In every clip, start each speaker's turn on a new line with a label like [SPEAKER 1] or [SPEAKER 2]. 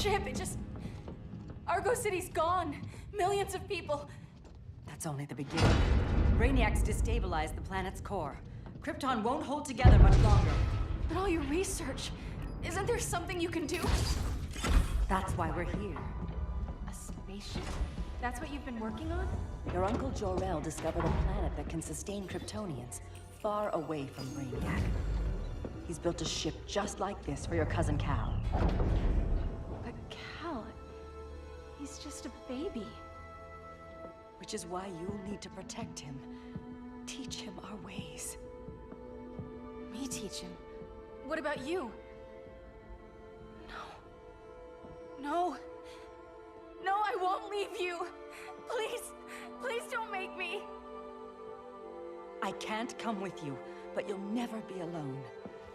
[SPEAKER 1] ship, Argo City's gone. Millions of people.
[SPEAKER 2] That's only the beginning. Brainiacs destabilized the planet's core. Krypton won't hold together much longer.
[SPEAKER 1] But all your research, isn't there something you can do?
[SPEAKER 2] That's why we're here.
[SPEAKER 1] A spaceship? That's what you've been working on?
[SPEAKER 2] Your uncle Jor-El discovered a planet that can sustain Kryptonians, far away from Brainiac. He's built a ship just like this for your cousin Cal.
[SPEAKER 1] But Cal, he's just a baby.
[SPEAKER 2] Which is why you'll need to protect him. Teach him our ways.
[SPEAKER 1] Me teach him? What about you? No. No, I won't leave you. Please, please don't make me.
[SPEAKER 2] I can't come with you, but you'll never be alone.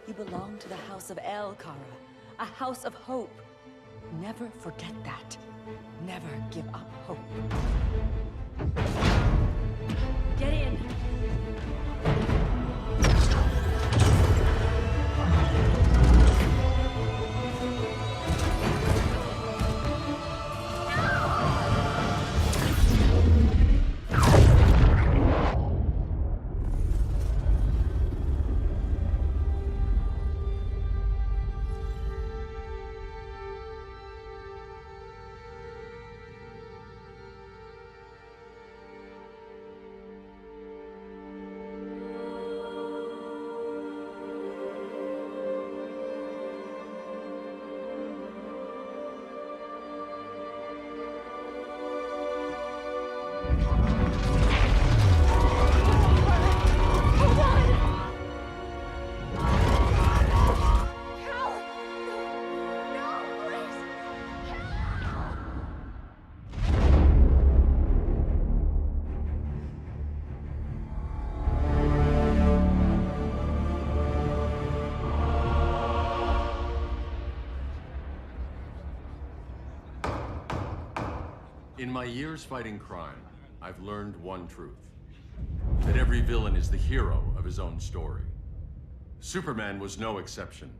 [SPEAKER 2] You belong to the House of El, Kara. A house of hope. Never forget that. Never give up hope. Get in!
[SPEAKER 3] In my years fighting crime, I've learned one truth. That every villain is the hero of his own story. Superman was no exception.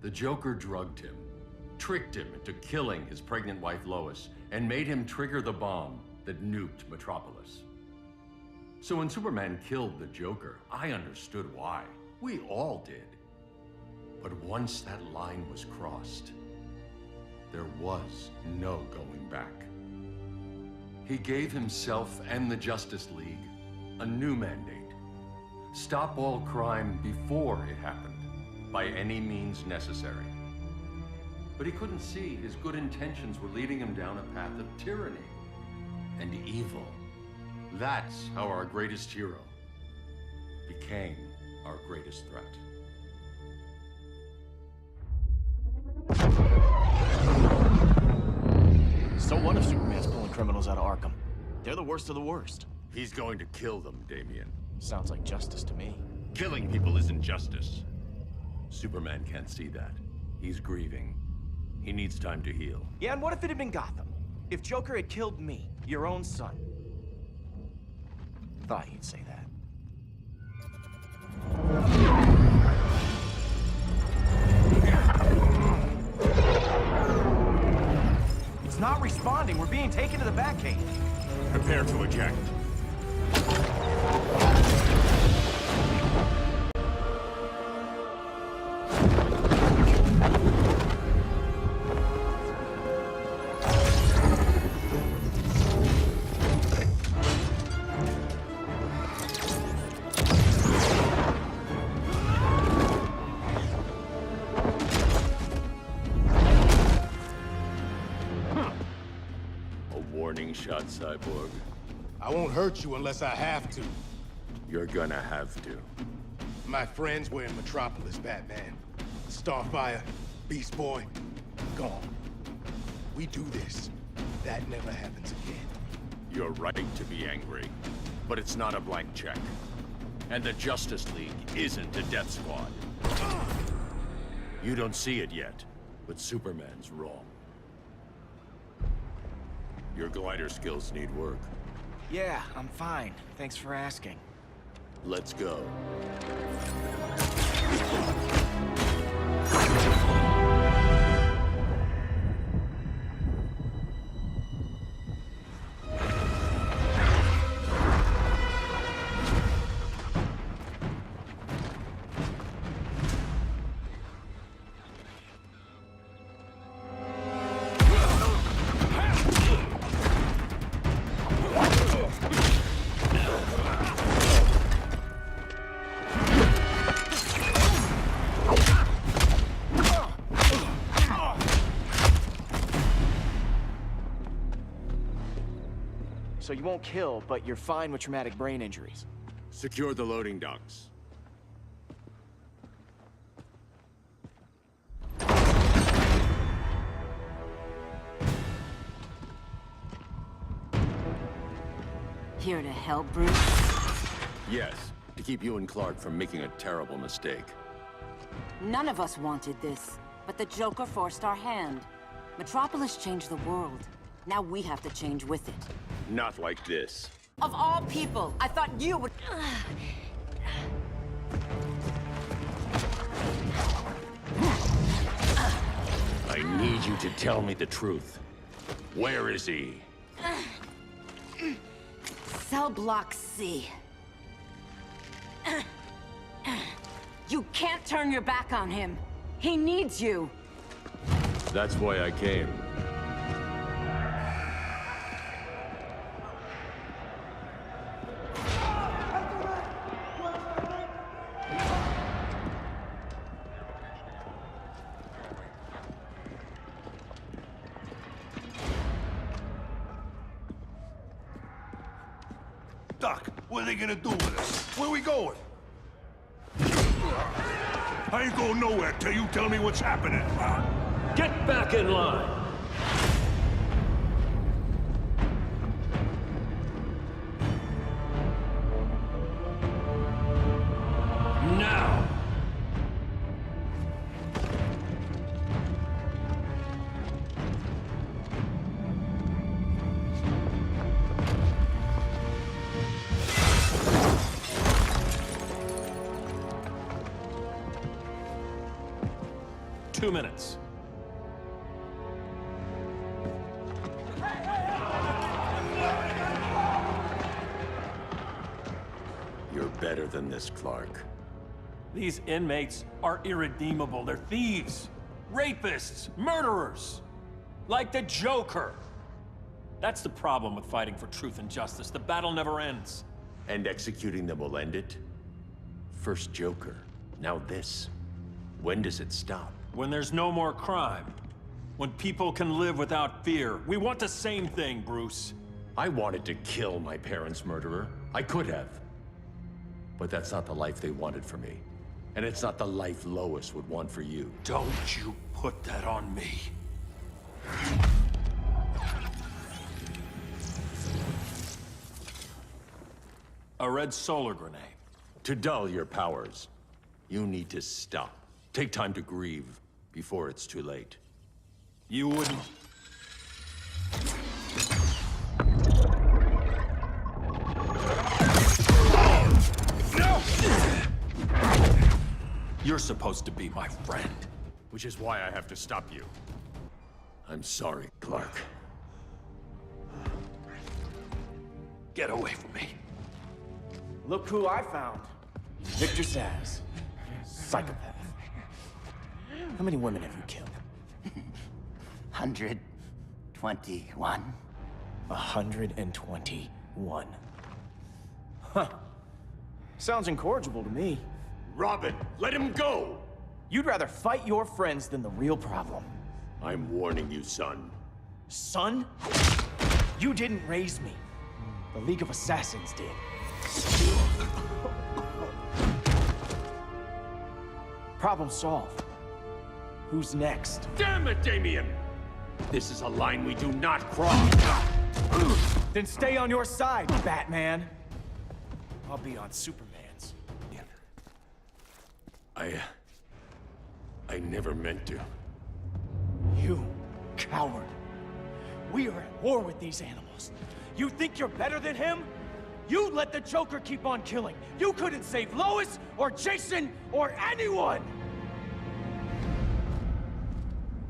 [SPEAKER 3] The Joker drugged him, tricked him into killing his pregnant wife Lois, and made him trigger the bomb that nuked Metropolis. So when Superman killed the Joker, I understood why. We all did. But once that line was crossed, there was no going back. He gave himself and the Justice League a new mandate. Stop all crime before it happened, by any means necessary. But he couldn't see his good intentions were leading him down a path of tyranny and evil. That's how our greatest hero became our greatest threat.
[SPEAKER 4] So what if Superman's pulling criminals out of Arkham? They're the worst of the worst.
[SPEAKER 3] He's going to kill them, Damian.
[SPEAKER 4] Sounds like justice to me.
[SPEAKER 3] Killing people isn't justice. Superman can't see that. He's grieving. He needs time to heal.
[SPEAKER 4] Yeah, and what if it had been Gotham? If Joker had killed me, your own son? Thought you'd say that. It's not responding. We're being taken to the Batcave.
[SPEAKER 3] Prepare to eject. Warning shot, Cyborg.
[SPEAKER 5] I won't hurt you unless I have to.
[SPEAKER 3] You're gonna have to.
[SPEAKER 5] My friends were in Metropolis, Batman. Starfire, Beast Boy, gone. We do this. That never happens again.
[SPEAKER 3] You're right to be angry, but it's not a blank check. And the Justice League isn't a death squad. You don't see it yet, but Superman's wrong. Your glider skills need work.
[SPEAKER 4] Yeah, I'm fine. Thanks for asking.
[SPEAKER 3] Let's go.
[SPEAKER 4] So you won't kill, but you're fine with traumatic brain injuries.
[SPEAKER 3] Secure the loading docks.
[SPEAKER 6] Here to help, Bruce?
[SPEAKER 3] Yes, to keep you and Clark from making a terrible mistake.
[SPEAKER 6] None of us wanted this, but the Joker forced our hand. Metropolis changed the world. Now we have to change with it.
[SPEAKER 3] Not like this.
[SPEAKER 6] Of all people, I thought you would...
[SPEAKER 3] I need you to tell me the truth. Where is he?
[SPEAKER 6] Cell Block C. You can't turn your back on him. He needs you.
[SPEAKER 3] That's why I came.
[SPEAKER 7] Doc, what are they gonna do with us? Where we going? I ain't going nowhere till you tell me what's happening.
[SPEAKER 8] Get back in line! Now! Two minutes.
[SPEAKER 3] You're better than this, Clark.
[SPEAKER 8] These inmates are irredeemable. They're thieves, rapists, murderers. Like the Joker. That's the problem with fighting for truth and justice. The battle never ends.
[SPEAKER 3] And executing them will end it? First Joker, now this. When does it stop?
[SPEAKER 8] When there's no more crime. When people can live without fear. We want the same thing, Bruce.
[SPEAKER 3] I wanted to kill my parents' murderer. I could have. But that's not the life they wanted for me. And it's not the life Lois would want for you.
[SPEAKER 8] Don't you put that on me. A red solar grenade.
[SPEAKER 3] To dull your powers, you need to stop. Take time to grieve before it's too late.
[SPEAKER 8] You wouldn't... No! You're supposed to be my friend.
[SPEAKER 3] Which is why I have to stop you. I'm sorry, Clark.
[SPEAKER 8] Get away from me.
[SPEAKER 4] Look who I found. Victor Zsasz. Psychopath. How many women have you killed?
[SPEAKER 9] 121.
[SPEAKER 4] 121. Huh. Sounds incorrigible to me.
[SPEAKER 3] Robin, let him go!
[SPEAKER 4] You'd rather fight your friends than the real problem.
[SPEAKER 3] I'm warning you, son.
[SPEAKER 4] Son? You didn't raise me. The League of Assassins did. Problem solved. Who's next?
[SPEAKER 3] Damn it, Damien! This is a line we do not cross.
[SPEAKER 4] Then stay on your side, Batman. I'll be on Superman's.
[SPEAKER 3] I never meant to.
[SPEAKER 4] You coward. We are at war with these animals. You think you're better than him? You let the Joker keep on killing. You couldn't save Lois, or Jason, or anyone!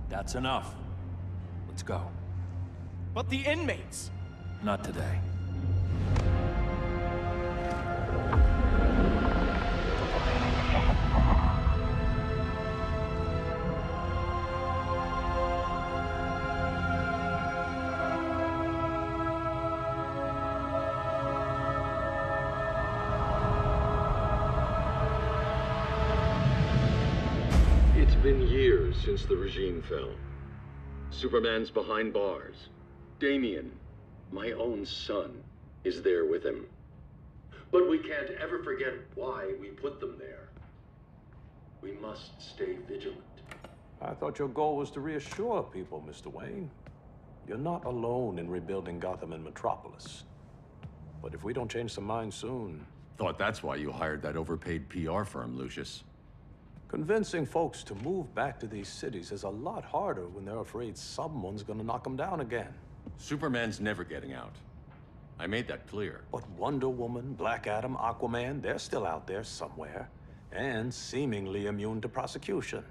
[SPEAKER 8] That's enough. Let's go.
[SPEAKER 4] But the inmates.
[SPEAKER 8] Not today.
[SPEAKER 3] It's been years since the regime fell. Superman's behind bars. Damien, My own son is there with him. But we can't ever forget why we put them there. We must stay vigilant.
[SPEAKER 10] I thought your goal was to reassure people, Mr. Wayne. You're not alone in rebuilding Gotham and Metropolis. But if we don't change some minds soon...
[SPEAKER 3] Thought that's why you hired that overpaid PR firm, Lucius.
[SPEAKER 10] Convincing folks to move back to these cities is a lot harder when they're afraid someone's gonna knock them down again.
[SPEAKER 3] Superman's never getting out. I made that clear.
[SPEAKER 10] But Wonder Woman, Black Adam, Aquaman, they're still out there somewhere. And seemingly immune to prosecution.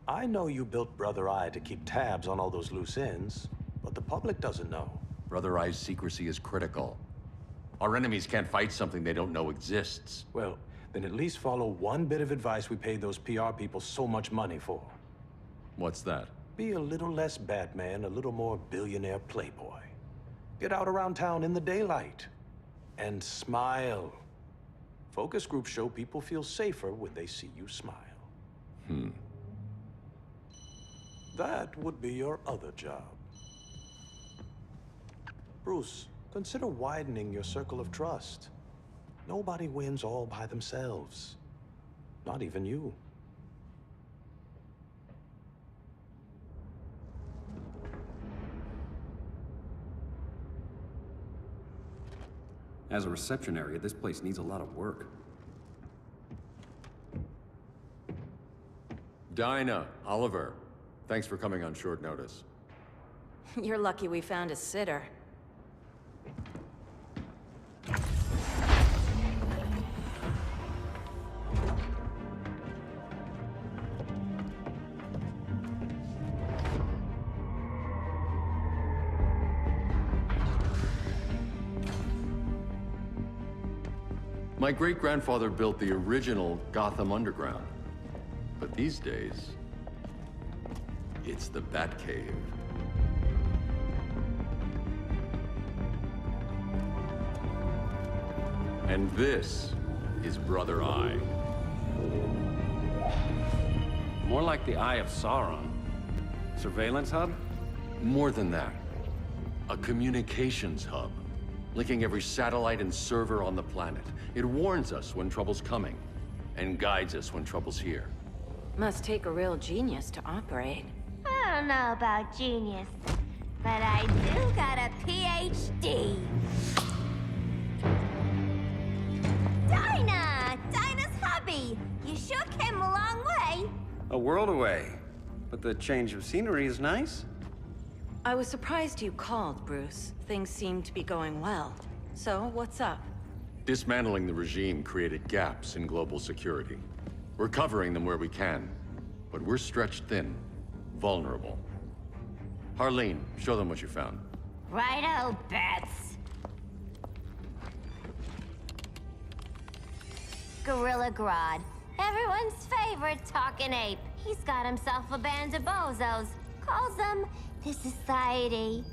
[SPEAKER 10] I know you built Brother Eye to keep tabs on all those loose ends, but the public doesn't know.
[SPEAKER 3] Brother Eye's secrecy is critical. Our enemies can't fight something they don't know exists.
[SPEAKER 10] Well, then at least follow one bit of advice we paid those PR people so much money for.
[SPEAKER 3] What's that?
[SPEAKER 10] Be a little less Batman, a little more billionaire playboy. Get out around town in the daylight. And smile. Focus groups show people feel safer when they see you smile. That would be your other job. Bruce, consider widening your circle of trust. Nobody wins all by themselves. Not even you.
[SPEAKER 11] As a reception area, this place needs a lot of work.
[SPEAKER 3] Dinah, Oliver, thanks for coming on short notice.
[SPEAKER 1] You're lucky we found a sitter.
[SPEAKER 3] My great-grandfather built the original Gotham Underground. But these days, it's the Batcave. And this is Brother Eye.
[SPEAKER 11] More like the Eye of Sauron. Surveillance hub?
[SPEAKER 3] More than that. A communications hub, linking every satellite and server on the planet. It warns us when trouble's coming, and guides us when trouble's here.
[SPEAKER 1] Must take a real genius to operate.
[SPEAKER 12] I don't know about genius, but I do got a PhD. Dinah's hubby! You sure came a long way.
[SPEAKER 11] A world away. But the change of scenery is nice.
[SPEAKER 1] I was surprised you called, Bruce. Things seem to be going well. So, what's up?
[SPEAKER 3] Dismantling the regime created gaps in global security. We're covering them where we can, but we're stretched thin, vulnerable. Harleen, show them what you found.
[SPEAKER 12] Righto, Bats. Gorilla Grodd. Everyone's favorite talking ape. He's got himself a band of bozos. Calls them the Society.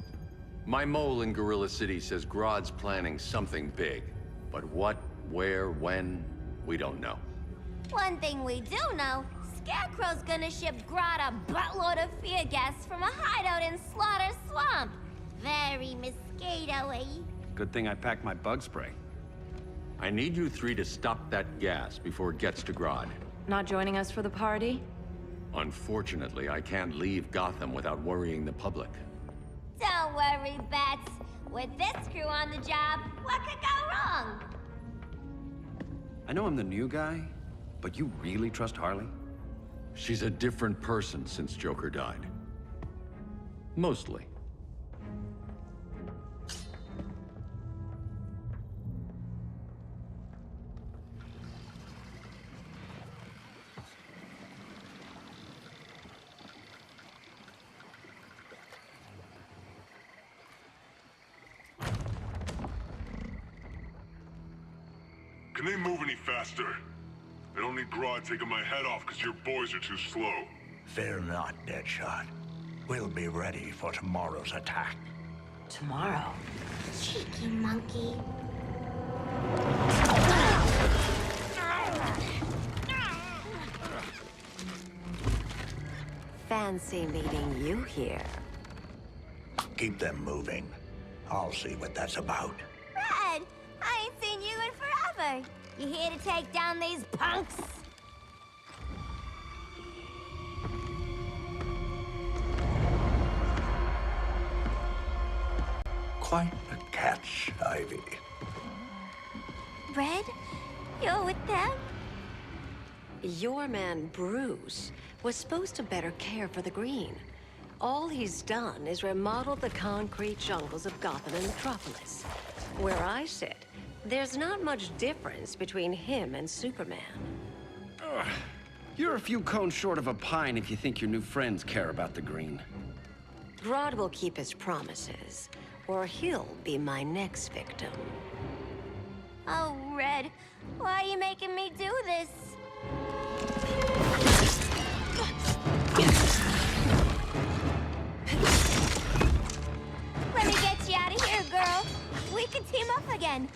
[SPEAKER 3] My mole in Gorilla City says Grodd's planning something big. But what, where, when, we don't know.
[SPEAKER 12] One thing we do know, Scarecrow's gonna ship Grodd a buttload of fear gas from a hideout in Slaughter Swamp. Very mosquito-y.
[SPEAKER 11] Good thing I packed my bug spray.
[SPEAKER 3] I need you three to stop that gas before it gets to Grodd.
[SPEAKER 1] Not joining us for the party?
[SPEAKER 3] Unfortunately, I can't leave Gotham without worrying the public.
[SPEAKER 12] Don't worry, Bats. With this crew on the job, what could go wrong?
[SPEAKER 11] I know I'm the new guy, but you really trust Harley?
[SPEAKER 3] She's a different person since Joker died. Mostly.
[SPEAKER 7] Can they move any faster? I don't need Grodd taking my head off because your boys are too slow.
[SPEAKER 9] Fear not, Deadshot. We'll be ready for tomorrow's attack.
[SPEAKER 1] Tomorrow?
[SPEAKER 12] Cheeky monkey.
[SPEAKER 6] Fancy meeting you here.
[SPEAKER 9] Keep them moving. I'll see what that's about.
[SPEAKER 12] Red, I ain't seen you in forever. You here to take down these punks?
[SPEAKER 9] Quite a catch, Ivy.
[SPEAKER 12] Red, you're with them?
[SPEAKER 13] Your man, Bruce, was supposed to better care for the Green. All he's done is remodel the concrete jungles of Gotham and Metropolis. Where I sit, there's not much difference between him and Superman.
[SPEAKER 11] You're a few cones short of a pine if you think your new friends care about the Green.
[SPEAKER 13] Grodd will keep his promises, or he'll be my next victim.
[SPEAKER 12] Oh, Red, why are you making me do this? Let me get you out of here, girl. We can team up again.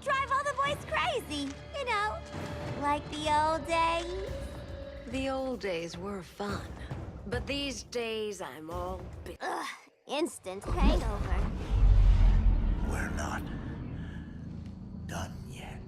[SPEAKER 12] Drive all the boys crazy, you know, like the old days.
[SPEAKER 13] The old days were fun, but these days I'm all
[SPEAKER 12] Ugh, instant hangover.
[SPEAKER 9] We're not done yet.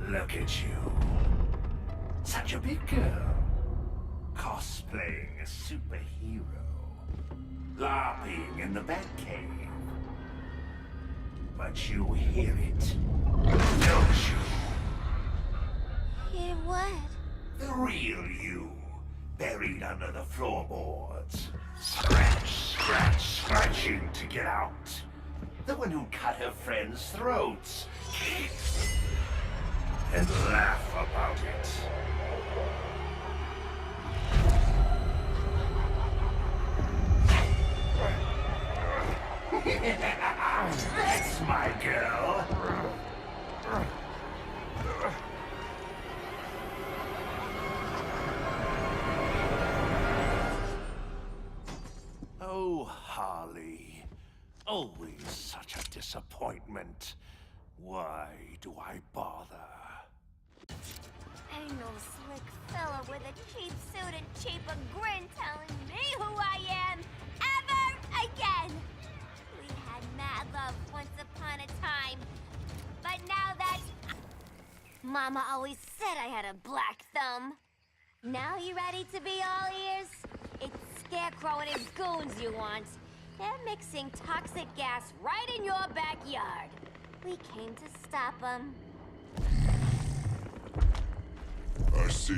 [SPEAKER 9] Look at you. Such a big girl. Cosplaying a superhero. LARPing in the Batcave. But you hear it, don't you?
[SPEAKER 12] Hear what?
[SPEAKER 9] The real you, buried under the floorboards. Scratch, scratch, scratching to get out. The one who cut her friends' throats. And laugh about it. That's my girl. Oh, Harley. Always such a disappointment. Why do I bother?
[SPEAKER 12] Ain't no slick fella with a cheap suit and cheaper grin telling me who I am ever again. We had mad love once upon a time, but now that Mama always said I had a black thumb. Now you ready to be all ears? It's Scarecrow and his goons you want. They're mixing toxic gas right in your backyard. We came to stop them.
[SPEAKER 7] I see.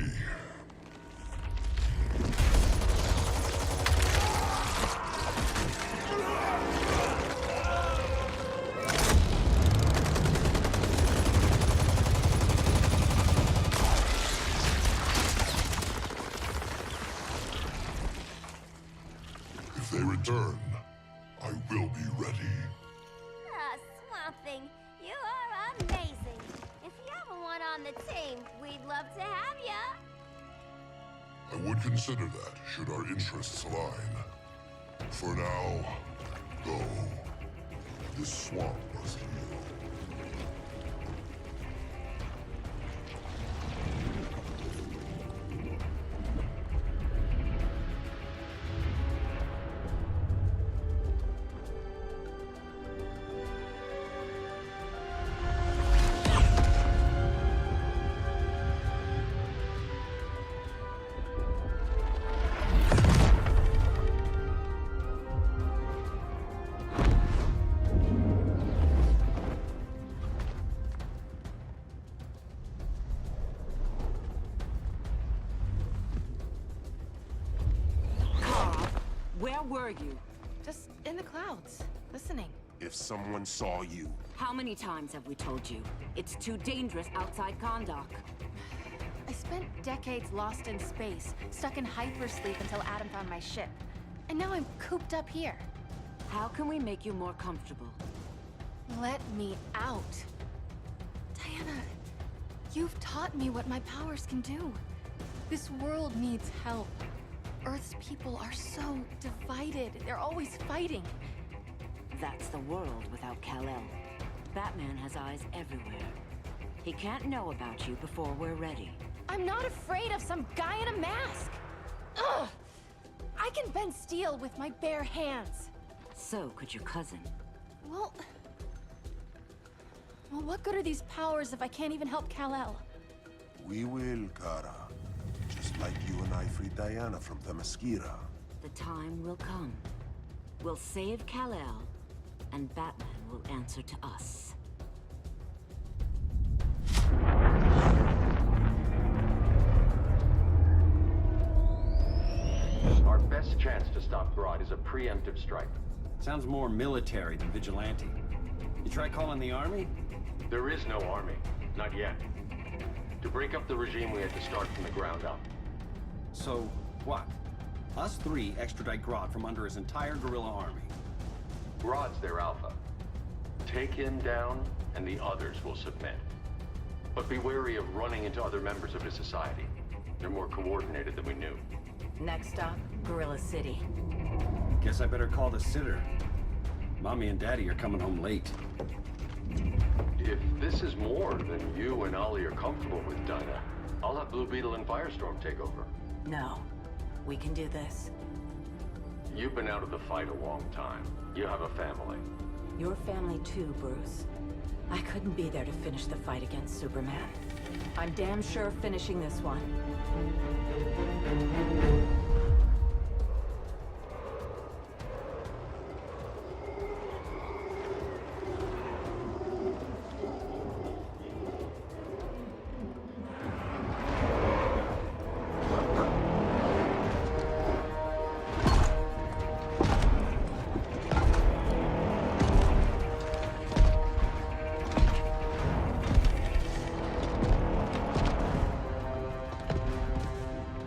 [SPEAKER 7] If they return, I will be ready.
[SPEAKER 12] Ah, Swamp Thing, you are amazing. If you ever want on the team, we'd love to have ya.
[SPEAKER 7] I would consider that, should our interests align. For now, go. This swamp must heal.
[SPEAKER 6] were you?
[SPEAKER 1] Just in the clouds, listening.
[SPEAKER 5] If someone saw you,
[SPEAKER 6] How many times have we told you? It's too dangerous outside Kondak.
[SPEAKER 1] I spent decades lost in space, stuck in hypersleep until Adam found my ship. And now I'm cooped up here.
[SPEAKER 6] How can we make you more comfortable?
[SPEAKER 1] Let me out. Diana, you've taught me what my powers can do. This world needs help. Earth's people are so divided. They're always fighting.
[SPEAKER 6] That's the world without Kal-El. Batman has eyes everywhere. He can't know about you before we're ready.
[SPEAKER 1] I'm not afraid of some guy in a mask. Ugh! I can bend steel with my bare hands.
[SPEAKER 6] So could your cousin.
[SPEAKER 1] Well, what good are these powers if I can't even help Kal-El?
[SPEAKER 5] we will, Kara. Just like you and I freed Diana from Themyscira.
[SPEAKER 6] The time will come. We'll save Kal-El, and Batman will answer to us.
[SPEAKER 3] Our best chance to stop Grodd is a preemptive strike.
[SPEAKER 11] Sounds more military than vigilante. You try calling the army?
[SPEAKER 3] There is no army. Not yet. To break up the regime, we had to start from the ground up.
[SPEAKER 11] So, what? Us three extradite Grodd from under his entire guerrilla army.
[SPEAKER 3] Grodd's their alpha. Take him down, and the others will submit. But be wary of running into other members of his society. They're more coordinated than we knew.
[SPEAKER 2] Next stop, Gorilla City.
[SPEAKER 11] Guess I better call the sitter. Mommy and Daddy are coming home late.
[SPEAKER 3] If this is more than you and Ollie are comfortable with, Dinah, I'll have Blue Beetle and Firestorm take over.
[SPEAKER 2] No, we can do this.
[SPEAKER 3] You've been out of the fight a long time. You have a family.
[SPEAKER 2] Your family too, Bruce. I couldn't be there to finish the fight against Superman. I'm damn sure finishing this one.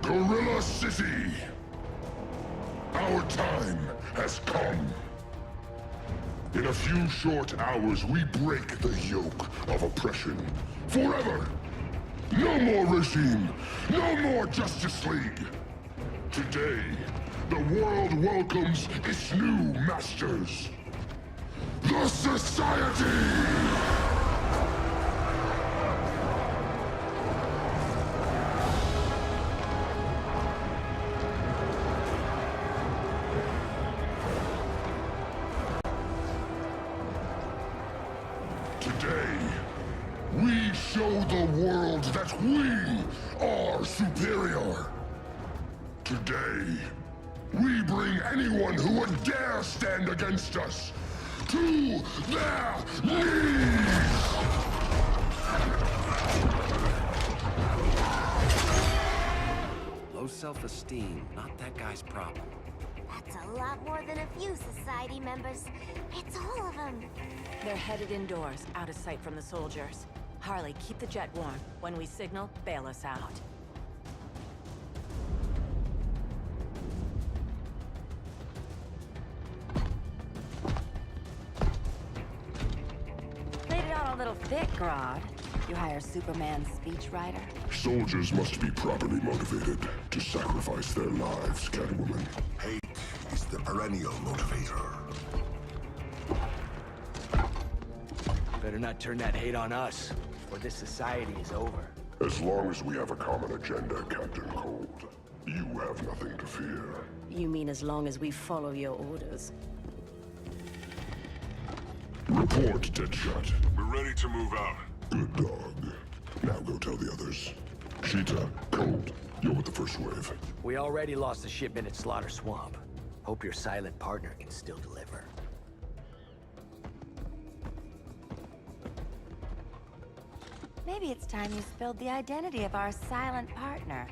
[SPEAKER 7] Gorilla City! Our time has come. In a few short hours, we break the yoke of oppression. Forever! No more regime! No more Justice League! Today, the world welcomes its new masters. The Society! Today, we show the world that we are superior. Today, we bring anyone who would dare stand against us to their knees!
[SPEAKER 11] Low self-esteem, not that guy's problem.
[SPEAKER 12] That's a lot more than a few society members. It's all of them.
[SPEAKER 2] They're headed indoors, out of sight from the soldiers. Harley, keep the jet warm. When we signal, bail us out. Played it on a little thick, Grodd. You hire Superman's speechwriter?
[SPEAKER 7] Soldiers must be properly motivated to sacrifice their lives, Catwoman. Hate is the perennial motivator.
[SPEAKER 4] Better not turn that hate on us, or this society is over.
[SPEAKER 7] As long as we have a common agenda, Captain Cold, you have nothing to fear.
[SPEAKER 13] You mean as long as we follow your orders?
[SPEAKER 7] Report, Deadshot. We're ready to move out. Good dog. Now go tell the others. Sheeta, Cold, you're with the first wave.
[SPEAKER 4] We already lost a shipment at Slaughter Swamp. Hope your silent partner can still deliver.
[SPEAKER 14] Maybe it's time you spilled the identity of our silent partner,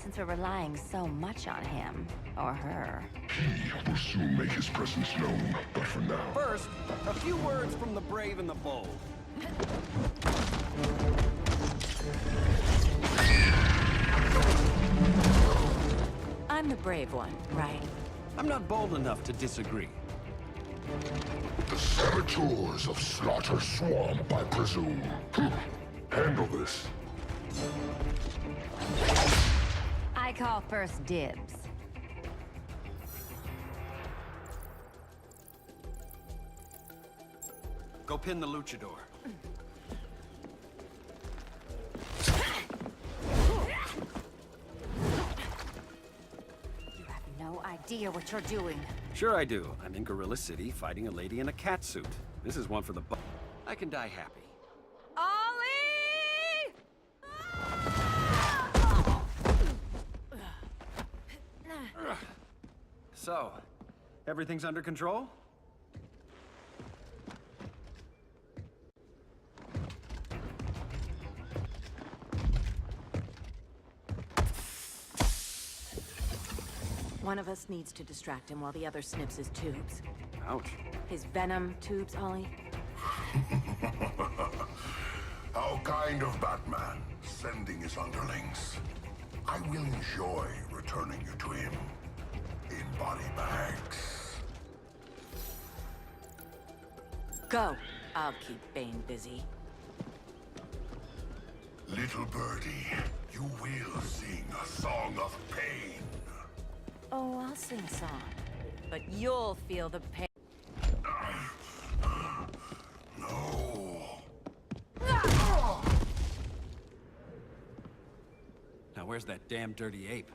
[SPEAKER 2] since we're relying so much on him. Or her.
[SPEAKER 7] He will soon make his presence known, but for now...
[SPEAKER 11] First, a few words from the brave and the bold.
[SPEAKER 2] I'm the brave one, right?
[SPEAKER 11] I'm not bold enough to disagree.
[SPEAKER 7] The saboteurs of Slaughter Swamp, I presume. Handle this.
[SPEAKER 2] I call first dibs.
[SPEAKER 11] Go pin the luchador.
[SPEAKER 2] You have no idea what you're doing.
[SPEAKER 11] Sure I do. I'm in Gorilla City fighting a lady in a cat suit. This is one for the I can die happy.
[SPEAKER 2] Ollie!
[SPEAKER 11] So, everything's under control?
[SPEAKER 6] One of us needs to distract him while the other snips his tubes.
[SPEAKER 11] Ouch.
[SPEAKER 6] His venom tubes, Ollie?
[SPEAKER 7] How kind of Batman, sending his underlings. I will enjoy returning you to him in body bags.
[SPEAKER 6] Go. I'll keep Bane busy.
[SPEAKER 7] Little birdie, you will sing a song of pain.
[SPEAKER 6] Oh, I'll sing a song. But you'll feel the pain.
[SPEAKER 7] No.
[SPEAKER 11] Now where's that damn dirty ape?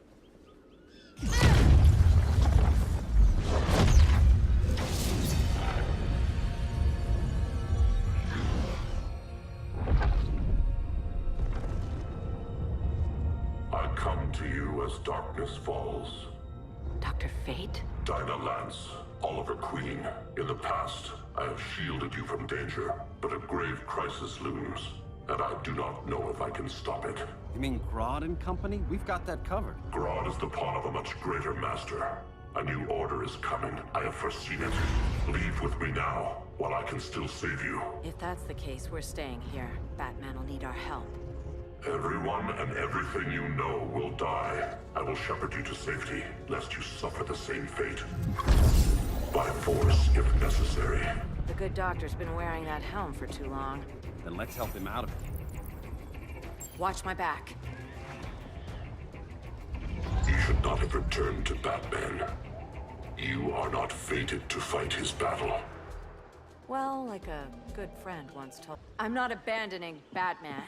[SPEAKER 7] I come to you as darkness falls.
[SPEAKER 6] Dr. Fate?
[SPEAKER 7] Dinah Lance, Oliver Queen. In the past, I have shielded you from danger, but a grave crisis looms, and I do not know if I can stop it.
[SPEAKER 11] You mean Grodd and company? We've got that covered.
[SPEAKER 7] Grodd is the pawn of a much greater master. A new order is coming. I have foreseen it. Leave with me now, while I can still save you.
[SPEAKER 6] If that's the case, we're staying here. Batman will need our help.
[SPEAKER 7] Everyone and everything you know will die. I will shepherd you to safety, lest you suffer the same fate. By force, if necessary.
[SPEAKER 6] The good doctor's been wearing that helm for too long.
[SPEAKER 11] Then let's help him out of it.
[SPEAKER 6] Watch my back.
[SPEAKER 7] You should not have returned to Batman. You are not fated to fight his battle.
[SPEAKER 6] Well, like a good friend once told. I'm not abandoning Batman.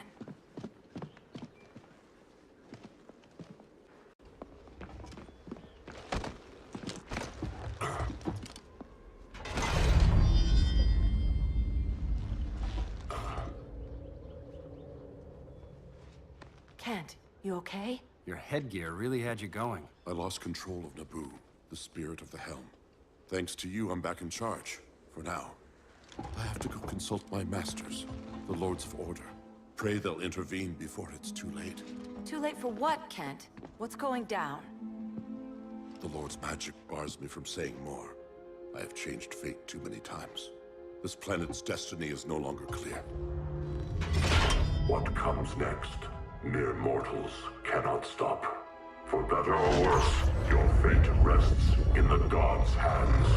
[SPEAKER 6] Kent, you okay?
[SPEAKER 11] Your headgear really had you going.
[SPEAKER 3] I lost control of Naboo, the spirit of the helm. Thanks to you, I'm back in charge. For now. I have to go consult my masters, the Lords of Order. Pray they'll intervene before it's too late.
[SPEAKER 6] Too late for what, Kent? What's going down?
[SPEAKER 3] The Lord's magic bars me from saying more. I have changed fate too many times. This planet's destiny is no longer clear.
[SPEAKER 7] What comes next? Mere mortals cannot stop. For better or worse, your fate rests in the gods' hands.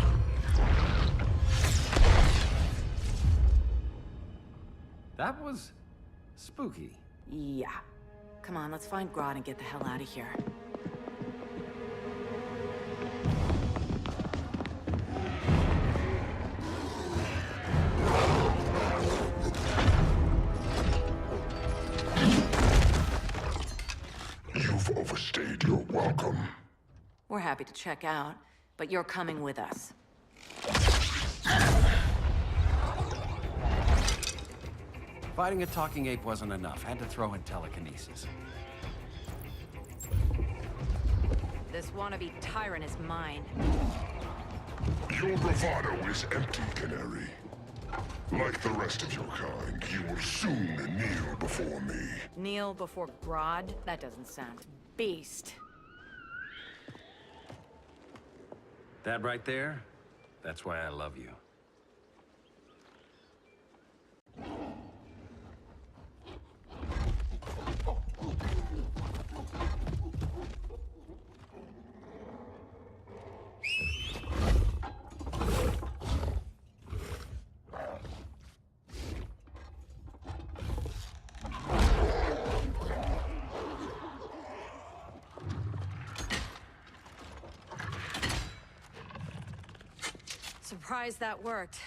[SPEAKER 11] That was spooky.
[SPEAKER 6] Yeah. Come on, let's find Grodd and get the hell out of here.
[SPEAKER 7] You've overstayed your welcome.
[SPEAKER 6] We're happy to check out, but you're coming with us.
[SPEAKER 11] Fighting a talking ape wasn't enough. Had to throw in telekinesis.
[SPEAKER 6] This wannabe tyrant is mine.
[SPEAKER 7] Your bravado is empty, Canary. Like the rest of your kind, you will soon kneel before me.
[SPEAKER 6] Kneel before Grodd? That doesn't sound
[SPEAKER 14] beast.
[SPEAKER 11] That right there, that's why I love you.
[SPEAKER 14] Surprised that worked.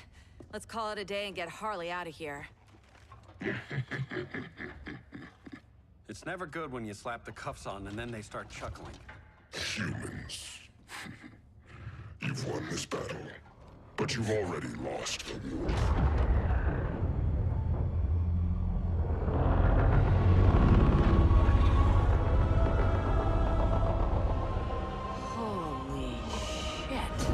[SPEAKER 14] Let's call it a day and get Harley out of here.
[SPEAKER 11] It's never good when you slap the cuffs on and then they start chuckling.
[SPEAKER 7] Humans. You've won this battle, but you've already lost the war.
[SPEAKER 14] Holy shit.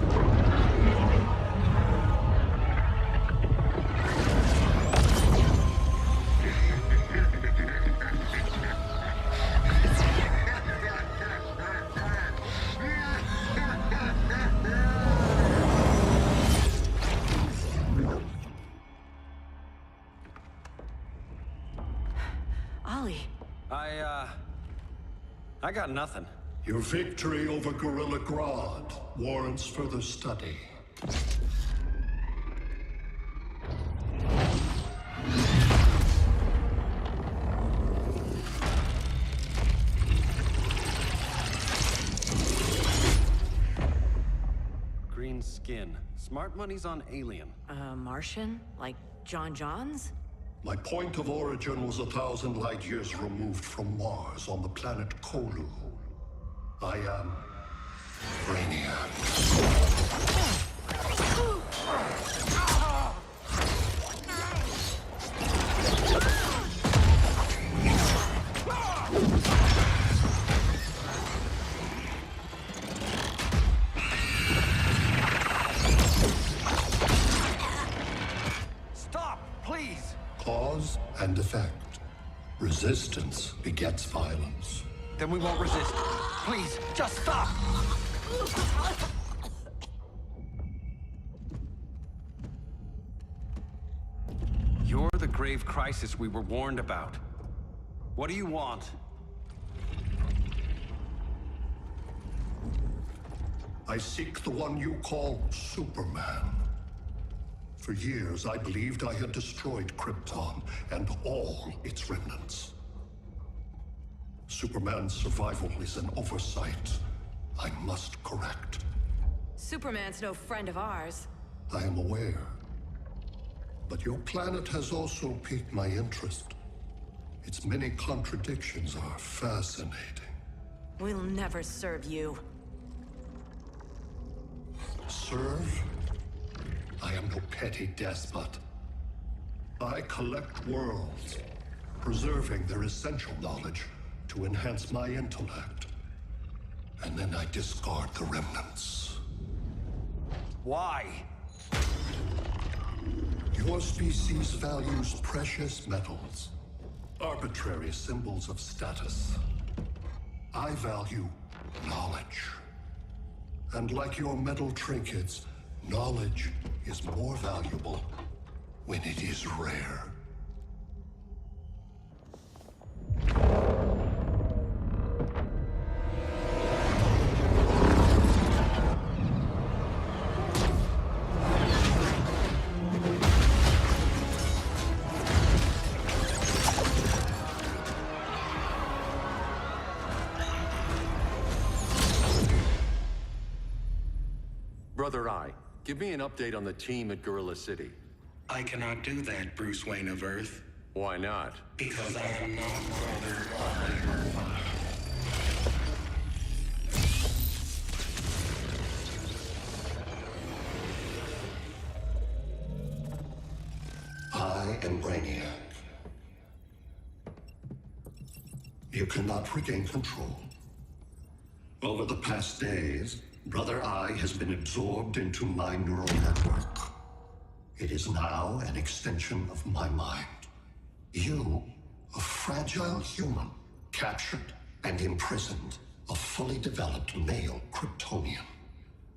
[SPEAKER 14] Ollie.
[SPEAKER 11] I got nothing.
[SPEAKER 15] Your victory over Gorilla Grodd warrants further study.
[SPEAKER 11] Green skin. Smart money's on alien.
[SPEAKER 14] Martian? Like John Johns?
[SPEAKER 15] My point of origin was 1,000 light years removed from Mars on the planet Kolu. I am Brainiac.
[SPEAKER 11] Stop, please!
[SPEAKER 15] Cause and effect. Resistance begets violence.
[SPEAKER 11] Then we won't resist. Please, just stop! You're the grave crisis we were warned about. What do you want?
[SPEAKER 15] I seek the one you call Superman. For years, I believed I had destroyed Krypton and all its remnants. Superman's survival is an oversight I must correct.
[SPEAKER 14] Superman's no friend of ours.
[SPEAKER 15] I am aware. But your planet has also piqued my interest. Its many contradictions are fascinating.
[SPEAKER 14] We'll never serve you.
[SPEAKER 15] Serve? I am no petty despot. I collect worlds, preserving their essential knowledge to enhance my intellect. And then I discard the remnants.
[SPEAKER 11] Why?
[SPEAKER 15] Your species values precious metals, arbitrary symbols of status. I value knowledge. And like your metal trinkets, knowledge is more valuable when it is rare.
[SPEAKER 3] Brother Eye, give me an update on the team at Gorilla City.
[SPEAKER 16] I cannot do that, Bruce Wayne of Earth.
[SPEAKER 3] Why not?
[SPEAKER 16] Because I am not Brother Eye.
[SPEAKER 15] I am Brainiac. You cannot regain control. Over the past days, Brother Eye has been absorbed into my neural network. It is now an extension of my mind. You, a fragile human, captured and imprisoned a fully developed male Kryptonian.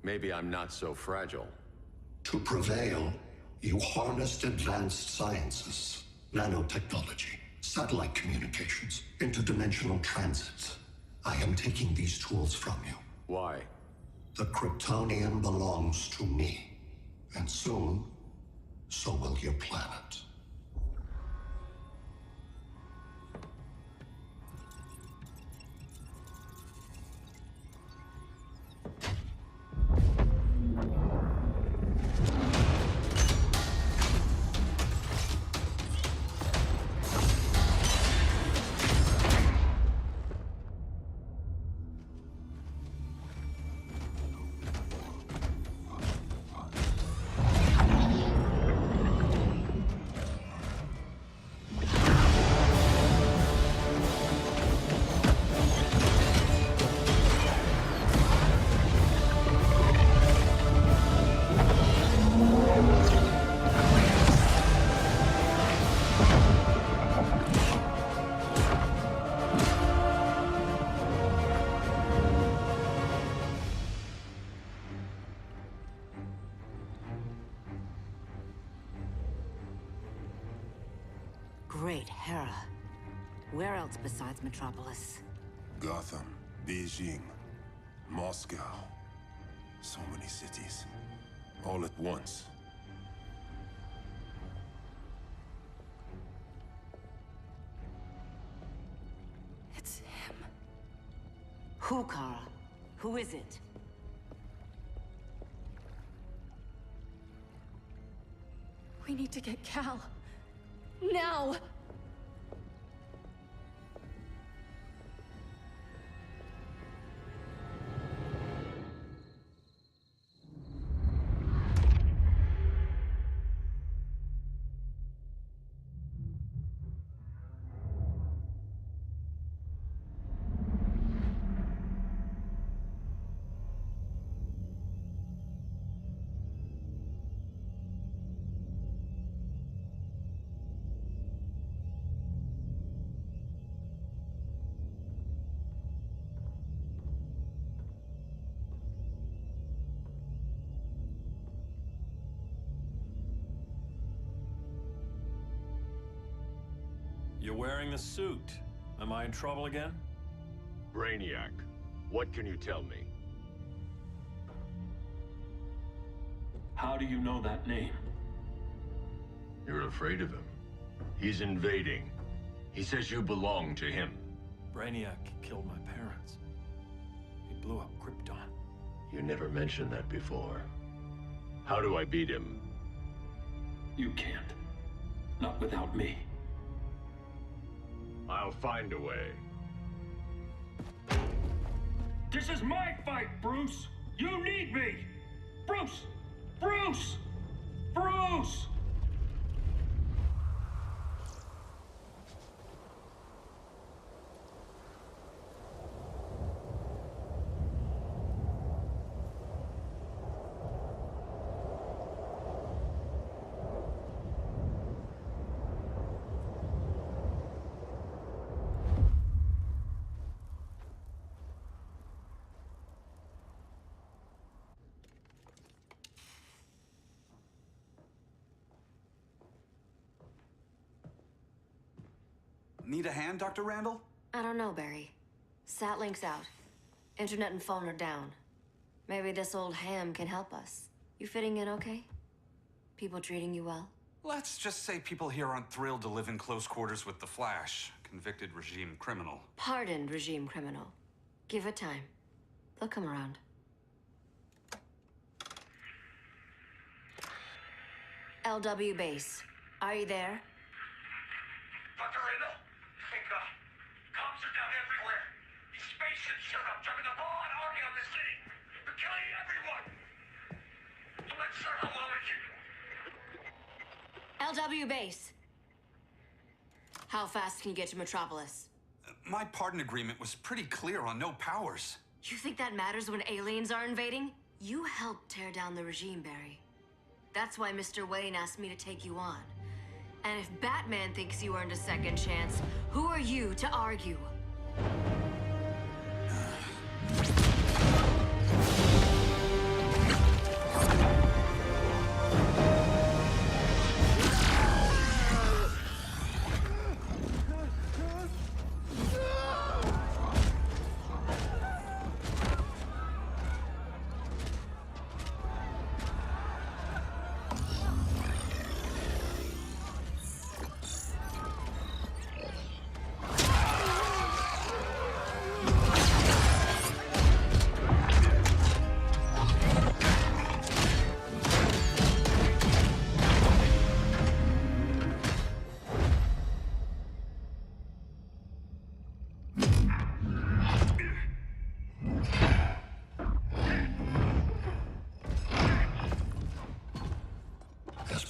[SPEAKER 3] Maybe I'm not so fragile.
[SPEAKER 15] To prevail, you harnessed advanced sciences, nanotechnology, satellite communications, interdimensional transits. I am taking these tools from you.
[SPEAKER 3] Why?
[SPEAKER 15] The Kryptonian belongs to me, and soon, so will your planet.
[SPEAKER 6] Great Hera. Where else besides Metropolis?
[SPEAKER 17] Gotham, Beijing, Moscow. So many cities. All at once.
[SPEAKER 1] It's him.
[SPEAKER 6] Who, Kara? Who is it?
[SPEAKER 1] We need to get Cal. Now!
[SPEAKER 8] You're wearing the suit. Am I in trouble again?
[SPEAKER 3] Brainiac, what can you tell me?
[SPEAKER 8] How do you know that name?
[SPEAKER 3] You're afraid of him. He's invading. He says you belong to him.
[SPEAKER 8] Brainiac killed my parents. He blew up Krypton.
[SPEAKER 3] You never mentioned that before. How do I beat him?
[SPEAKER 8] You can't. Not without me.
[SPEAKER 3] I'll find a way.
[SPEAKER 8] This is my fight, Bruce! You need me! Bruce! Bruce! Bruce!
[SPEAKER 11] Need a hand, Dr. Randall?
[SPEAKER 13] I don't know, Barry. Satlink's out. Internet and phone are down. Maybe this old ham can help us. You fitting in okay? People treating you well?
[SPEAKER 11] Let's just say people here aren't thrilled to live in close quarters with the Flash, convicted regime criminal.
[SPEAKER 13] Pardoned regime criminal. Give it time. They'll come around. LW base. Are you there?
[SPEAKER 9] Dr. Randall? Cops are down everywhere. These spaceships showed up, driving a broad army on the city. They're killing everyone. I'm not sure how long it can...
[SPEAKER 13] LW base. How fast can you get to Metropolis?
[SPEAKER 11] My pardon agreement was pretty clear on no powers.
[SPEAKER 13] You think that matters when aliens are invading? You helped tear down the regime, Barry. That's why Mr. Wayne asked me to take you on. And if Batman thinks you earned a second chance, who are you to argue?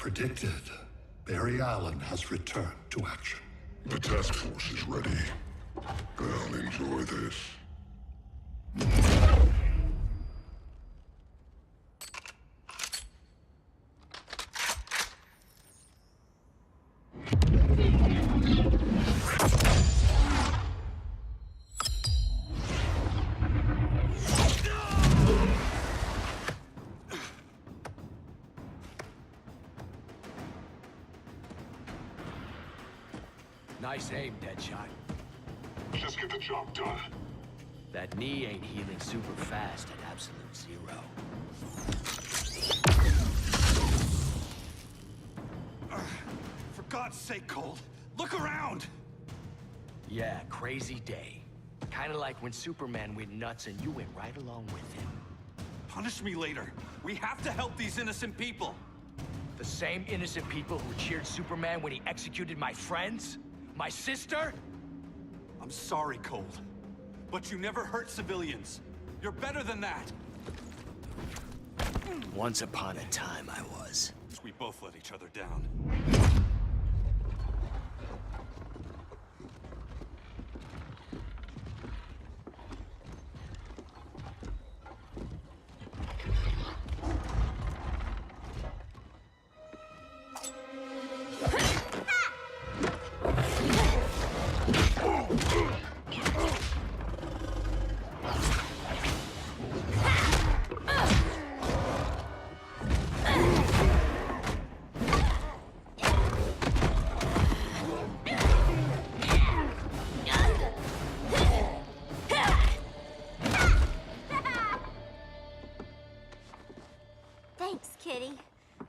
[SPEAKER 15] predicted, Barry Allen has returned to action.
[SPEAKER 7] The task force is ready. I'll enjoy this.
[SPEAKER 18] Nice aim, Deadshot.
[SPEAKER 7] Just get the job done.
[SPEAKER 18] That knee ain't healing super fast at absolute zero.
[SPEAKER 11] For God's sake, Cole, look around!
[SPEAKER 18] Yeah, crazy day. Kinda like when Superman went nuts and you went right along with him.
[SPEAKER 11] Punish me later. We have to help these innocent people.
[SPEAKER 18] The same innocent people who cheered Superman when he executed my friends? My sister?
[SPEAKER 11] I'm sorry, Cole. But you never hurt civilians. You're better than that.
[SPEAKER 18] Once upon a time, I was.
[SPEAKER 11] We both let each other down.
[SPEAKER 12] Thanks, Kitty.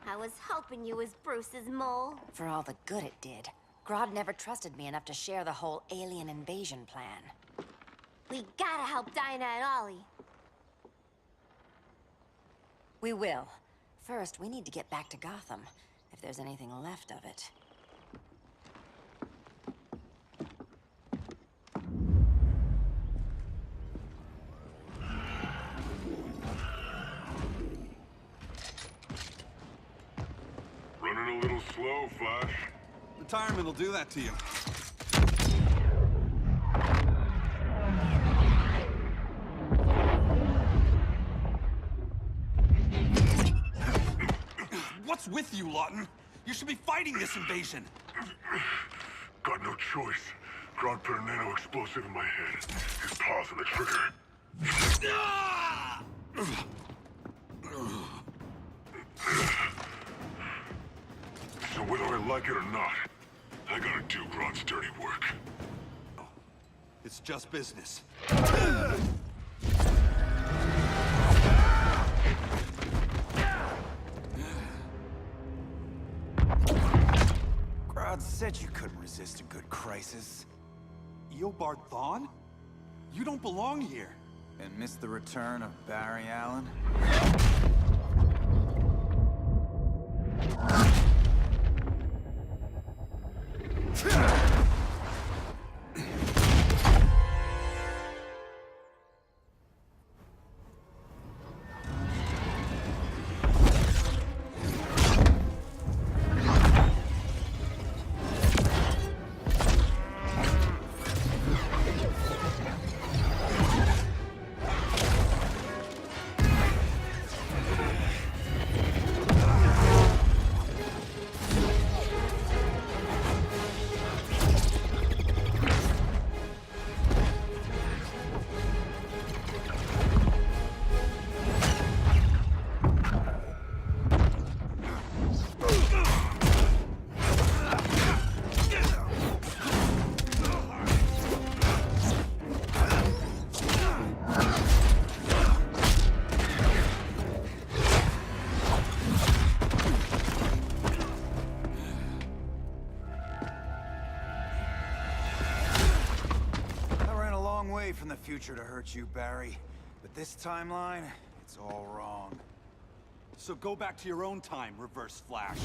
[SPEAKER 12] I was hoping you was Bruce's mole.
[SPEAKER 6] For all the good it did. Grodd never trusted me enough to share the whole alien invasion plan.
[SPEAKER 12] We gotta help Dinah and Ollie.
[SPEAKER 6] We will. First, we need to get back to Gotham, if there's anything left of it.
[SPEAKER 7] Running a little slow, Flash.
[SPEAKER 11] Retirement will do that to you. What's with you, Lawton? You should be fighting this invasion.
[SPEAKER 7] Got no choice. Grodd put a nano-explosive in my head. His paws on the trigger. So whether I like it or not, I gotta do Grodd's dirty work.
[SPEAKER 11] It's just business. Grodd said you couldn't resist a good crisis. Eobard Thawne? You don't belong here.
[SPEAKER 19] And miss the return of Barry Allen? From the future to hurt you, Barry. But this timeline, it's all wrong.
[SPEAKER 11] So go back to your own time, Reverse Flash.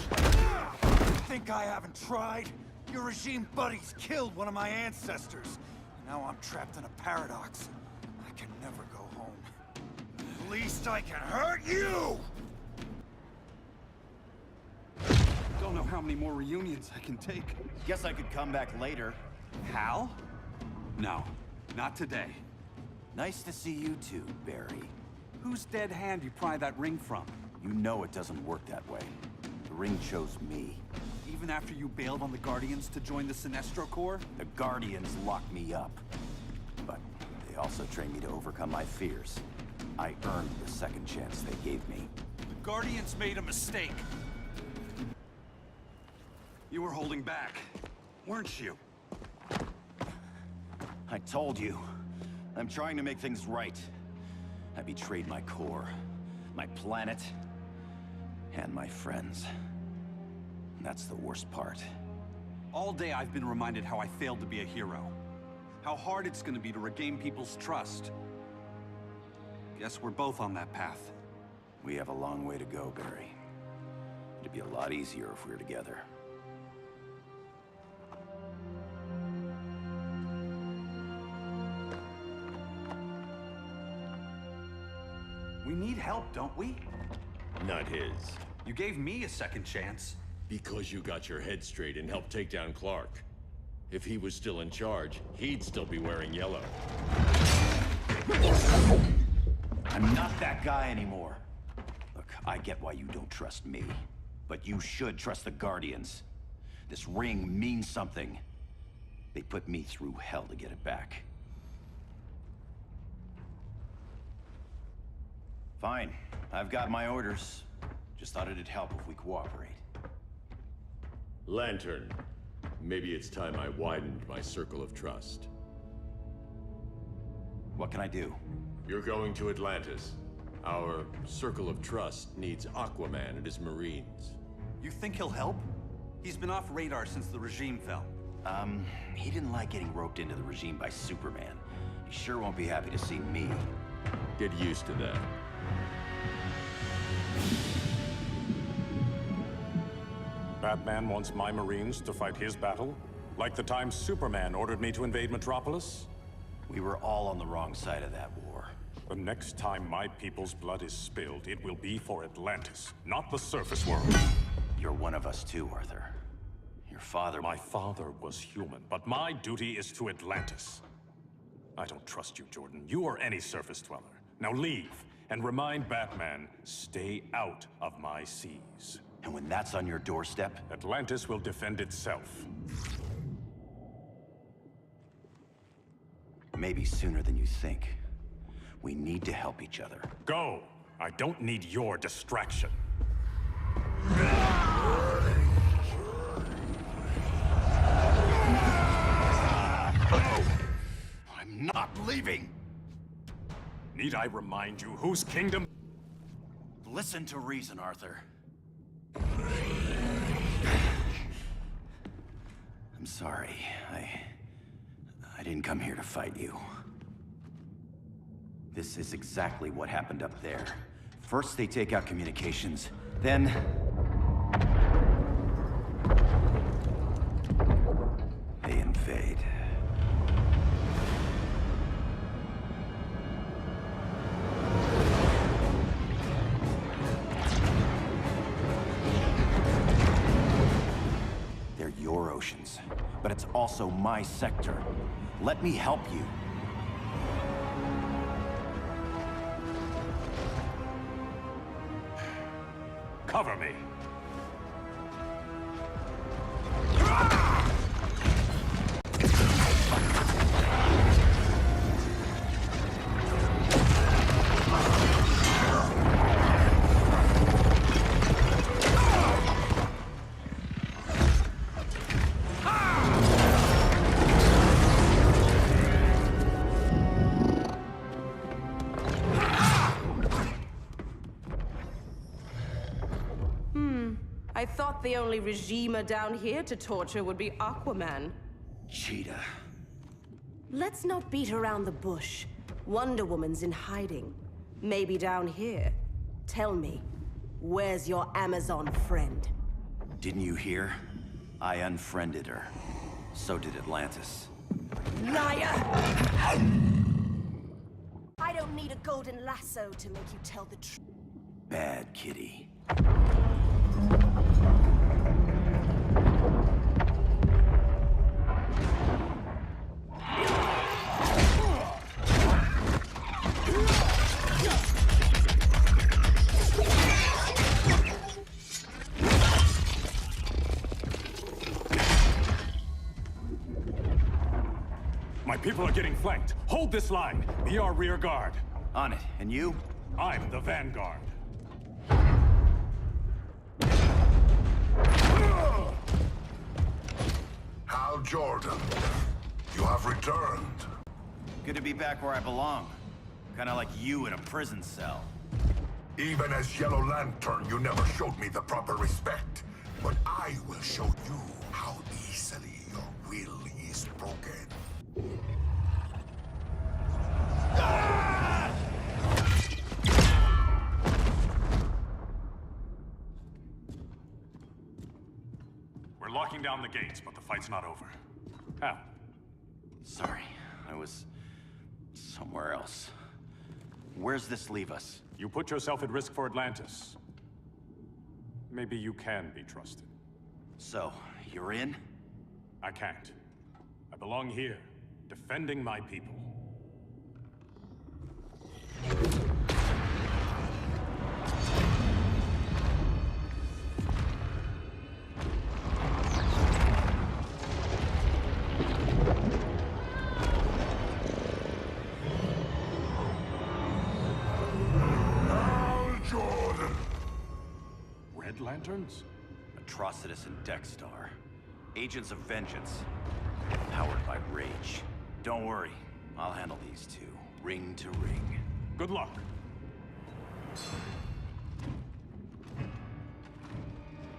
[SPEAKER 19] Think I haven't tried? Your regime buddies killed one of my ancestors. Now I'm trapped in a paradox. I can never go home. At least I can hurt you!
[SPEAKER 11] how many more reunions I can take.
[SPEAKER 19] Guess I could come back later.
[SPEAKER 11] Hal? No, not today.
[SPEAKER 19] Nice to see you too, Barry.
[SPEAKER 11] Whose dead hand you pry that ring from?
[SPEAKER 19] You know it doesn't work that way. The ring chose me.
[SPEAKER 11] Even after you bailed on the Guardians to join the Sinestro Corps?
[SPEAKER 19] The Guardians locked me up. But they also trained me to overcome my fears. I earned the second chance they gave me.
[SPEAKER 11] The Guardians made a mistake. You were holding back, weren't you?
[SPEAKER 19] I told you. I'm trying to make things right. I betrayed my Corps, my planet, and my friends. That's the worst part.
[SPEAKER 11] All day I've been reminded how I failed to be a hero. How hard it's gonna be to regain people's trust. Guess we're both on that path.
[SPEAKER 19] We have a long way to go, Barry. It'd be a lot easier if we were together.
[SPEAKER 11] We need help, don't we?
[SPEAKER 3] Not his.
[SPEAKER 11] You gave me a second chance.
[SPEAKER 3] Because you got your head straight and helped take down Clark. If he was still in charge, he'd still be wearing yellow.
[SPEAKER 19] I'm not that guy anymore. Look, I get why you don't trust me. But you should trust the Guardians. This ring means something. They put me through hell to get it back. Fine. I've got my orders. Just thought it'd help if we cooperate.
[SPEAKER 3] Lantern. Maybe it's time I widened my circle of trust.
[SPEAKER 19] What can I do?
[SPEAKER 3] You're going to Atlantis. Our circle of trust needs Aquaman and his Marines.
[SPEAKER 11] You think he'll help? He's been off radar since the regime fell.
[SPEAKER 19] He didn't like getting roped into the regime by Superman. He sure won't be happy to see me.
[SPEAKER 3] Get used to that.
[SPEAKER 10] Batman wants my Marines to fight his battle? Like the time Superman ordered me to invade Metropolis?
[SPEAKER 19] We were all on the wrong side of that war.
[SPEAKER 10] The next time my people's blood is spilled, it will be for Atlantis, not the surface world.
[SPEAKER 19] You're one of us too, Arthur. Your father...
[SPEAKER 10] My father was human, but my duty is to Atlantis. I don't trust you, Jordan. You or any surface dweller. Now leave, and remind Batman, stay out of my seas.
[SPEAKER 19] And when that's on your doorstep?
[SPEAKER 10] Atlantis will defend itself.
[SPEAKER 19] Maybe sooner than you think. We need to help each other.
[SPEAKER 10] Go! I don't need your distraction.
[SPEAKER 19] I'm not leaving!
[SPEAKER 10] Need I remind you whose kingdom?
[SPEAKER 19] Listen to reason, Arthur. I'm sorry. I didn't come here to fight you. This is exactly what happened up there. First they take out communications, then... they invade. They're your oceans, but it's also my sector. Let me help you.
[SPEAKER 10] Cover me.
[SPEAKER 20] I thought the only regimer down here to torture would be Aquaman.
[SPEAKER 19] Cheetah.
[SPEAKER 20] Let's not beat around the bush. Wonder Woman's in hiding. Maybe down here. Tell me, where's your Amazon friend?
[SPEAKER 19] Didn't you hear? I unfriended her. So did Atlantis.
[SPEAKER 20] Liar! I don't need a golden lasso to make you tell the truth.
[SPEAKER 19] Bad kitty.
[SPEAKER 21] My people are getting flanked. Hold this line. Be our rear guard.
[SPEAKER 19] On it. And you?
[SPEAKER 21] I'm the vanguard.
[SPEAKER 7] Hal Jordan, you have returned.
[SPEAKER 19] Good to be back where I belong. Kinda like you in a prison cell.
[SPEAKER 7] Even as Yellow Lantern, you never showed me the proper respect. But I will show you how easily your will is broken.
[SPEAKER 21] We're locking down the gates, but the fight's not over. Hal.
[SPEAKER 19] Sorry, I was somewhere else. Where's this leave us?
[SPEAKER 21] You put yourself at risk for Atlantis. Maybe you can be trusted.
[SPEAKER 19] So, you're in?
[SPEAKER 21] I can't. I belong here, defending my people. Red Lanterns?
[SPEAKER 19] Atrocitus and Dexstar. Agents of Vengeance. Powered by rage. Don't worry, I'll handle these two, ring to ring.
[SPEAKER 21] Good luck.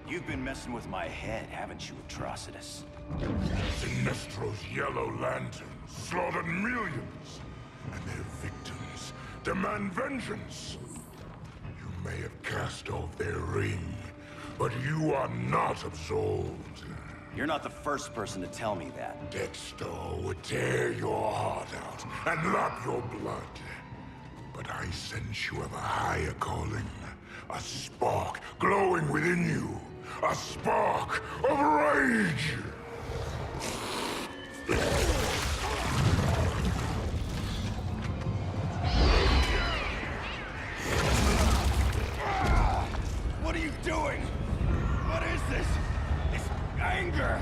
[SPEAKER 19] You've been messing with my head, haven't you, Atrocitus?
[SPEAKER 7] Sinestro's Yellow Lanterns slaughtered millions, and their victims demand vengeance. You may have cast off their ring, but you are not absolved.
[SPEAKER 19] You're not the first person to tell me that.
[SPEAKER 7] Dexter would tear your heart out and lap your blood. But I sense you have a higher calling. A spark glowing within you. A spark of rage!
[SPEAKER 19] What are you doing? What is this? This anger!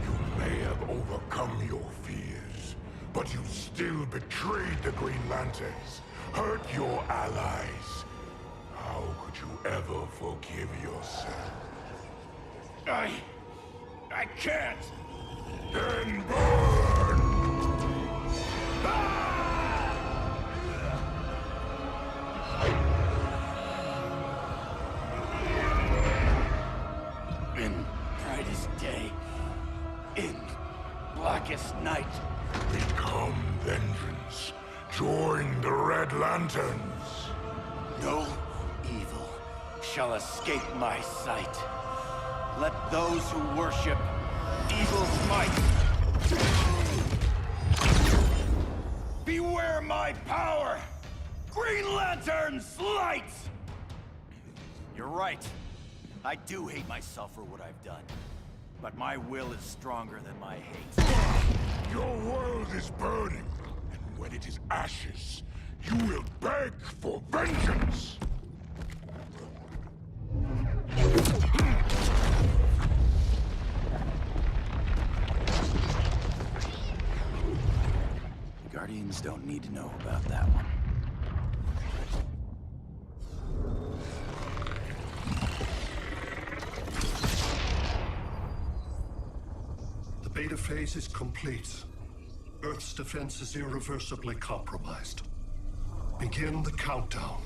[SPEAKER 7] You may have overcome your fears, but you still betrayed the Green Lanterns, hurt your allies. How could you ever forgive yourself?
[SPEAKER 19] I can't!
[SPEAKER 7] Then burn!
[SPEAKER 19] In brightest day, in blackest night.
[SPEAKER 7] Become vengeance. Join the Red Lanterns.
[SPEAKER 19] No evil shall escape my sight. Let those who worship evil's might beware my power! Green Lantern's light! You're right. I do hate myself for what I've done. But my will is stronger than my hate.
[SPEAKER 7] Your world is burning, and when it is ashes, you will beg for vengeance!
[SPEAKER 19] Guardians don't need to know about that one.
[SPEAKER 15] The beta phase is complete. Earth's defense is irreversibly compromised. Begin the countdown.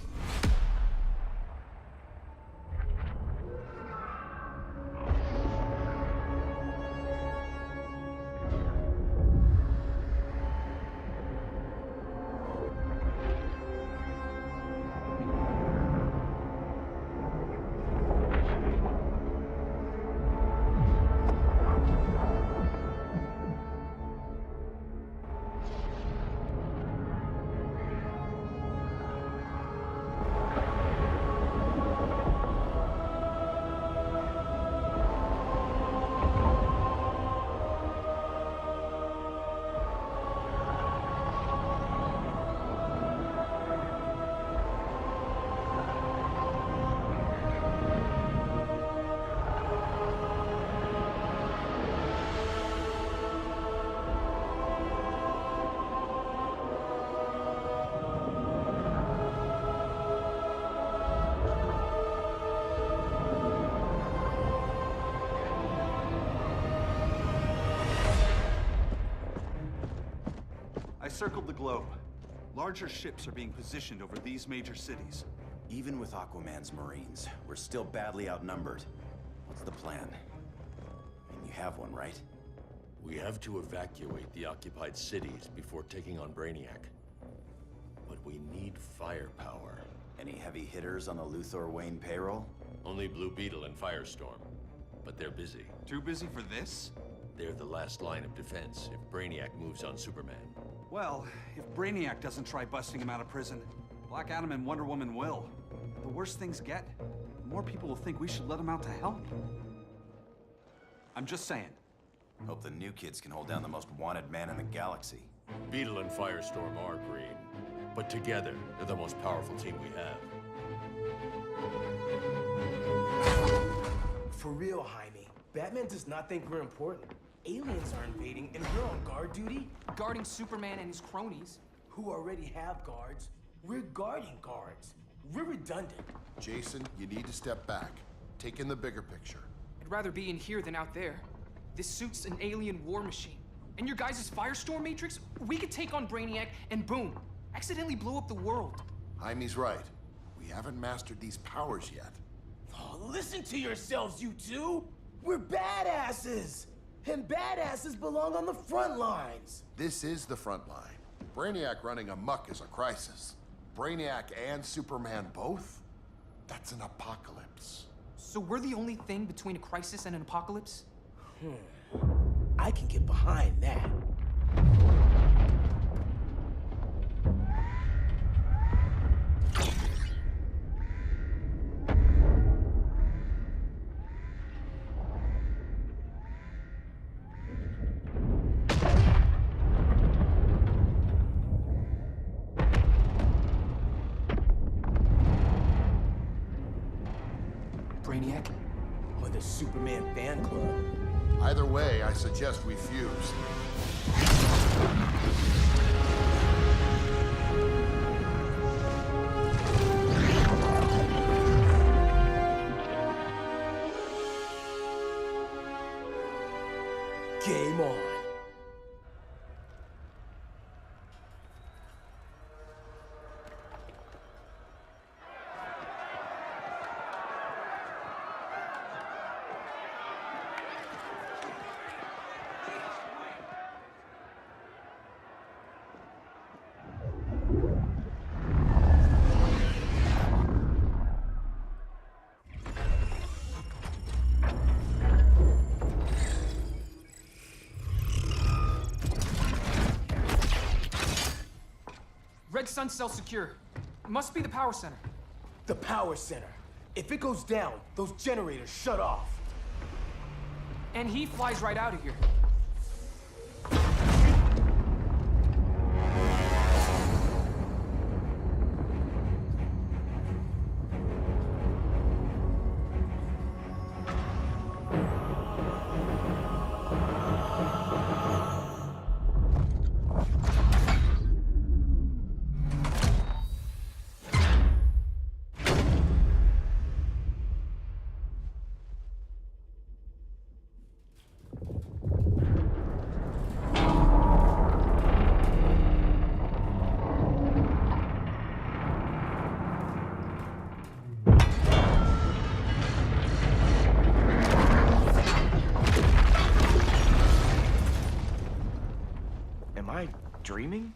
[SPEAKER 11] circled the globe. Larger ships are being positioned over these major cities.
[SPEAKER 19] Even with Aquaman's Marines, we're still badly outnumbered. What's the plan? And you have one, right?
[SPEAKER 3] We have to evacuate the occupied cities before taking on Brainiac. But we need firepower.
[SPEAKER 19] Any heavy hitters on the Luthor Wayne payroll?
[SPEAKER 3] Only Blue Beetle and Firestorm. But they're busy.
[SPEAKER 11] Too busy for this?
[SPEAKER 3] They're the last line of defense if Brainiac moves on Superman.
[SPEAKER 11] Well, if Brainiac doesn't try busting him out of prison, Black Adam and Wonder Woman will. The worse things get, the more people will think we should let him out to help. I'm just saying.
[SPEAKER 19] Hope the new kids can hold down the most wanted man in the galaxy.
[SPEAKER 3] Beetle and Firestorm are green, but together, they're the most powerful team we have.
[SPEAKER 5] For real, Jaime. Batman does not think we're important. Aliens are invading, and we're on guard duty?
[SPEAKER 22] Guarding Superman and his cronies.
[SPEAKER 5] Who already have guards. We're guarding guards. We're redundant.
[SPEAKER 23] Jason, you need to step back. Take in the bigger picture.
[SPEAKER 22] I'd rather be in here than out there. This suit's an alien war machine. And your guys' Firestorm Matrix, we could take on Brainiac and boom, accidentally blow up the world.
[SPEAKER 23] Jaime's right. We haven't mastered these powers yet.
[SPEAKER 5] Oh, listen to yourselves, you two! We're badasses! And badasses belong on the front lines!
[SPEAKER 23] This is the front line. Brainiac running amok is a crisis. Brainiac and Superman both? That's an apocalypse.
[SPEAKER 22] So we're the only thing between a crisis and an apocalypse?
[SPEAKER 5] I can get behind that.
[SPEAKER 22] Brainiac?
[SPEAKER 5] Or the Superman fan club?
[SPEAKER 23] Either way, I suggest we fuse.
[SPEAKER 5] Game on.
[SPEAKER 22] Red Sun cell secure. Must be the power center.
[SPEAKER 5] The power center. If it goes down, those generators shut off.
[SPEAKER 22] And he flies right out of here.
[SPEAKER 5] Am I dreaming?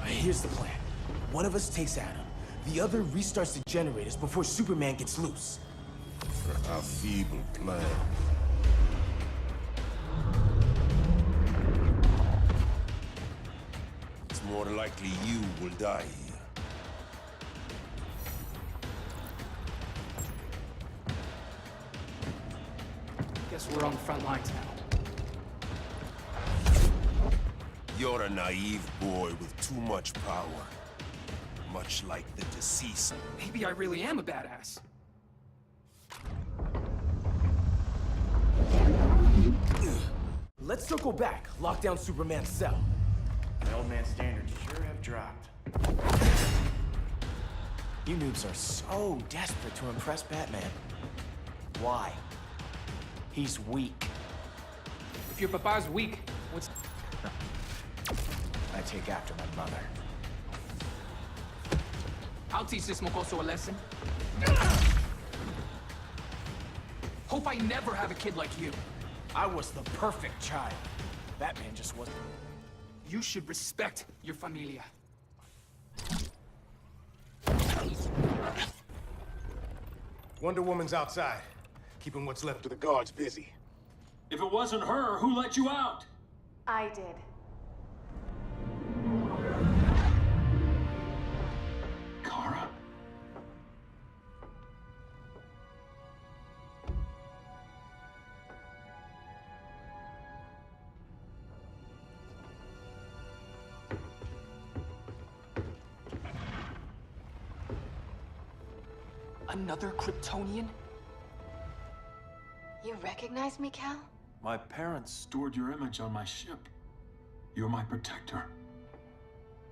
[SPEAKER 5] Here's the plan. One of us takes Adam. The other restarts the generators before Superman gets loose.
[SPEAKER 7] A feeble plan. It's more likely you will die here.
[SPEAKER 22] Guess we're on the front lines now.
[SPEAKER 17] You're a naive boy with too much power. Much like the deceased.
[SPEAKER 22] Maybe I really am a badass.
[SPEAKER 5] Let's circle back. Lock down Superman's cell.
[SPEAKER 2] The old man's standards sure have dropped. You noobs are so desperate to impress Batman. Why? He's weak.
[SPEAKER 22] If your papa's weak, what's...
[SPEAKER 2] I take after my mother.
[SPEAKER 22] I'll teach this mocoso a lesson. Hope I never have a kid like you.
[SPEAKER 2] I was the perfect child. Batman just wasn't.
[SPEAKER 22] You should respect your familia.
[SPEAKER 4] Wonder Woman's outside, keeping what's left of the guards busy.
[SPEAKER 8] If it wasn't her, who let you out?
[SPEAKER 1] I did.
[SPEAKER 8] Kara?
[SPEAKER 22] Another Kryptonian?
[SPEAKER 1] You recognize me, Cal?
[SPEAKER 8] My parents stored your image on my ship. You're my protector.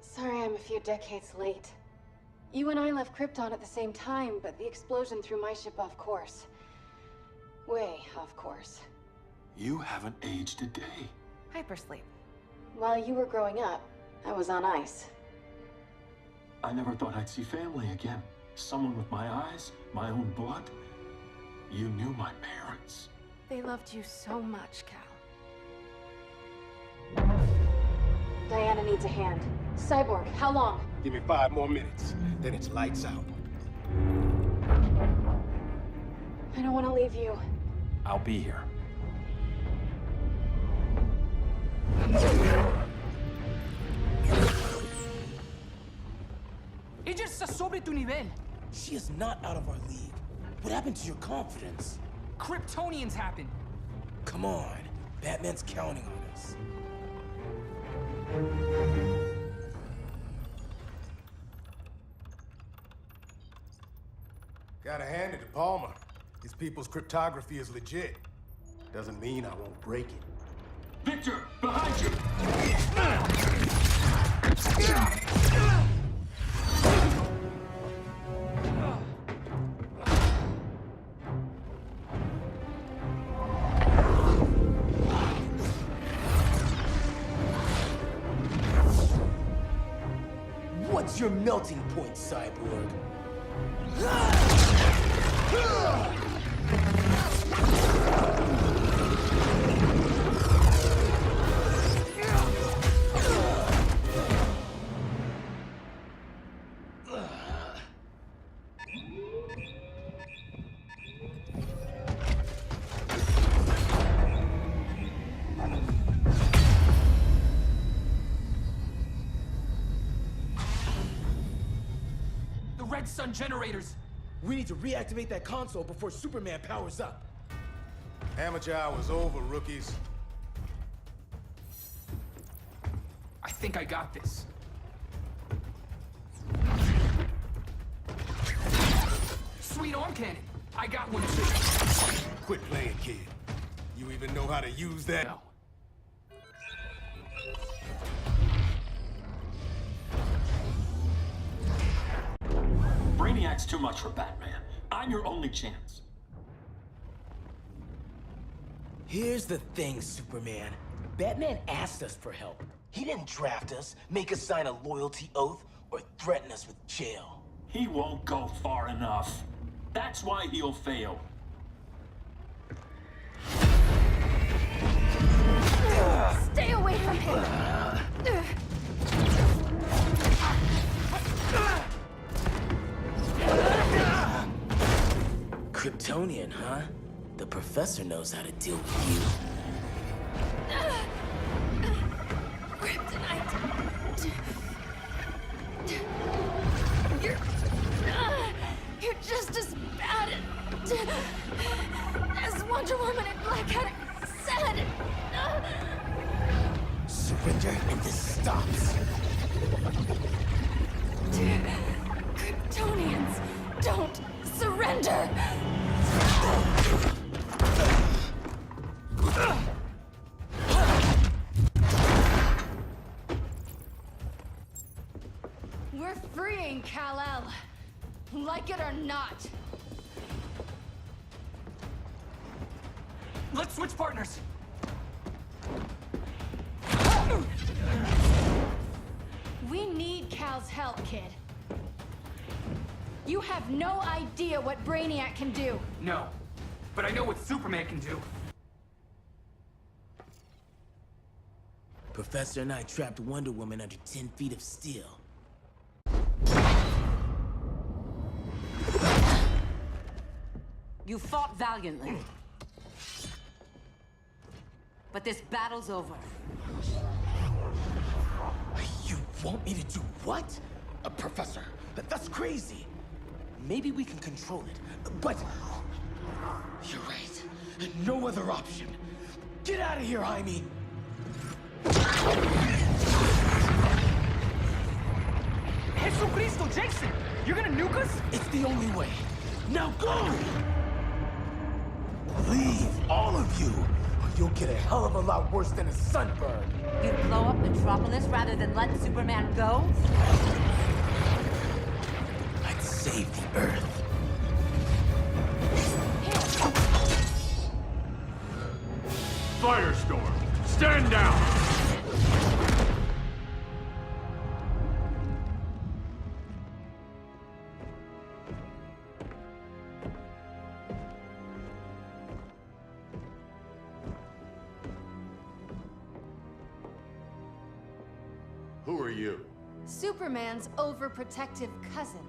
[SPEAKER 1] Sorry I'm a few decades late. You and I left Krypton at the same time, but the explosion threw my ship off course. Way off course.
[SPEAKER 8] You haven't aged a day.
[SPEAKER 1] Hypersleep. While you were growing up, I was on ice.
[SPEAKER 8] I never thought I'd see family again. Someone with my eyes, my own blood. You knew my parents.
[SPEAKER 1] They loved you so much, Cal. Diana needs a hand. Cyborg, how long?
[SPEAKER 4] Give me 5 more minutes, then it's lights out.
[SPEAKER 1] I don't want to leave you.
[SPEAKER 8] I'll be here.
[SPEAKER 22] Ella está sobre tu nivel.
[SPEAKER 5] She is not out of our league. What happened to your confidence?
[SPEAKER 22] Kryptonians happen.
[SPEAKER 5] Come on. Batman's counting on us.
[SPEAKER 4] Gotta hand it to Palmer. His people's cryptography is legit. Doesn't mean I won't break it.
[SPEAKER 8] Victor, behind you!
[SPEAKER 5] What's your melting point, Cyborg?
[SPEAKER 22] Red Sun generators!
[SPEAKER 5] We need to reactivate that console before Superman powers up.
[SPEAKER 4] Amateur hour's over, rookies.
[SPEAKER 22] I think I got this. Sweet arm cannon! I got one too.
[SPEAKER 4] Quit playing, kid. You even know how to use that?
[SPEAKER 22] No.
[SPEAKER 8] Brainiac's too much for Batman. I'm your only chance.
[SPEAKER 5] Here's the thing, Superman. Batman asked us for help. He didn't draft us, make us sign a loyalty oath, or threaten us with jail.
[SPEAKER 8] He won't go far enough. That's why he'll fail.
[SPEAKER 1] Stay away from him!
[SPEAKER 5] Kryptonian, huh? The professor knows how to deal with you.
[SPEAKER 1] Kryptonite! You're just as bad as Wonder Woman and Black Adam said.
[SPEAKER 5] surrender, and this stops.
[SPEAKER 1] Kryptonians, don't surrender! We're freeing Kal-El, like it or not.
[SPEAKER 22] Let's switch partners.
[SPEAKER 1] We need Cal's help, kid. You have no idea what Brainiac can do.
[SPEAKER 22] No, but I know what Superman can do.
[SPEAKER 5] Professor and I trapped Wonder Woman under 10 feet of steel.
[SPEAKER 6] You fought valiantly. But this battle's over.
[SPEAKER 5] You want me to do what? Professor, that's crazy. Maybe we can control it, but... You're right. No other option. Get out of here, Jaime!
[SPEAKER 22] Jesucristo, Jason! You're gonna nuke us?
[SPEAKER 5] It's the only way. Now go! Leave, all of you, or you'll get a hell of a lot worse than a sunburn.
[SPEAKER 6] You'd blow up Metropolis rather than let Superman go?
[SPEAKER 5] I'd save the Earth.
[SPEAKER 3] Firestorm, stand down! Who are you?
[SPEAKER 1] Superman's overprotective cousin.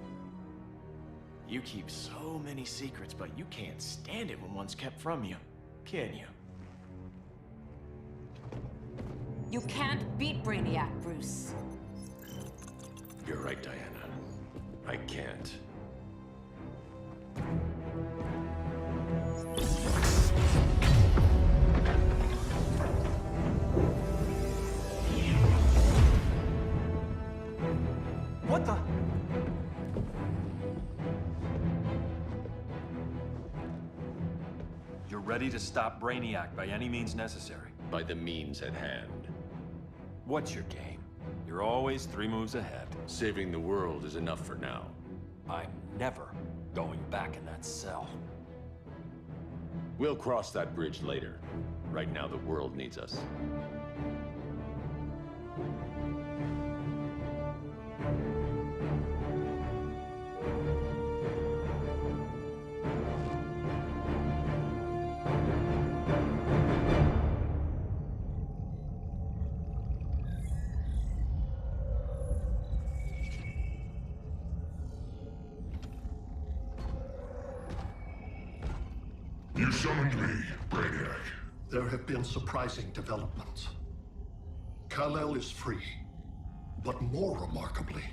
[SPEAKER 2] You keep so many secrets, but you can't stand it when one's kept from you, can you?
[SPEAKER 6] You can't beat Brainiac, Bruce.
[SPEAKER 3] You're right, Diana. I can't.
[SPEAKER 22] What the?
[SPEAKER 8] You're ready to stop Brainiac by any means necessary.
[SPEAKER 3] By the means at hand.
[SPEAKER 8] What's your game? You're always 3 moves ahead.
[SPEAKER 3] Saving the world is enough for now.
[SPEAKER 8] I'm never going back in that cell.
[SPEAKER 3] We'll cross that bridge later. Right now, the world needs us.
[SPEAKER 7] You summoned me, Brainiac.
[SPEAKER 15] There have been surprising developments. Kal-El is free, but more remarkably,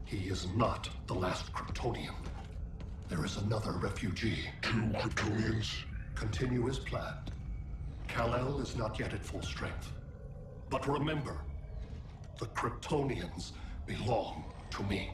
[SPEAKER 15] he is not the last Kryptonian. There is another refugee.
[SPEAKER 7] 2 Kryptonians?
[SPEAKER 15] Continue as planned. Kal-El is not yet at full strength. But remember, the Kryptonians belong to me.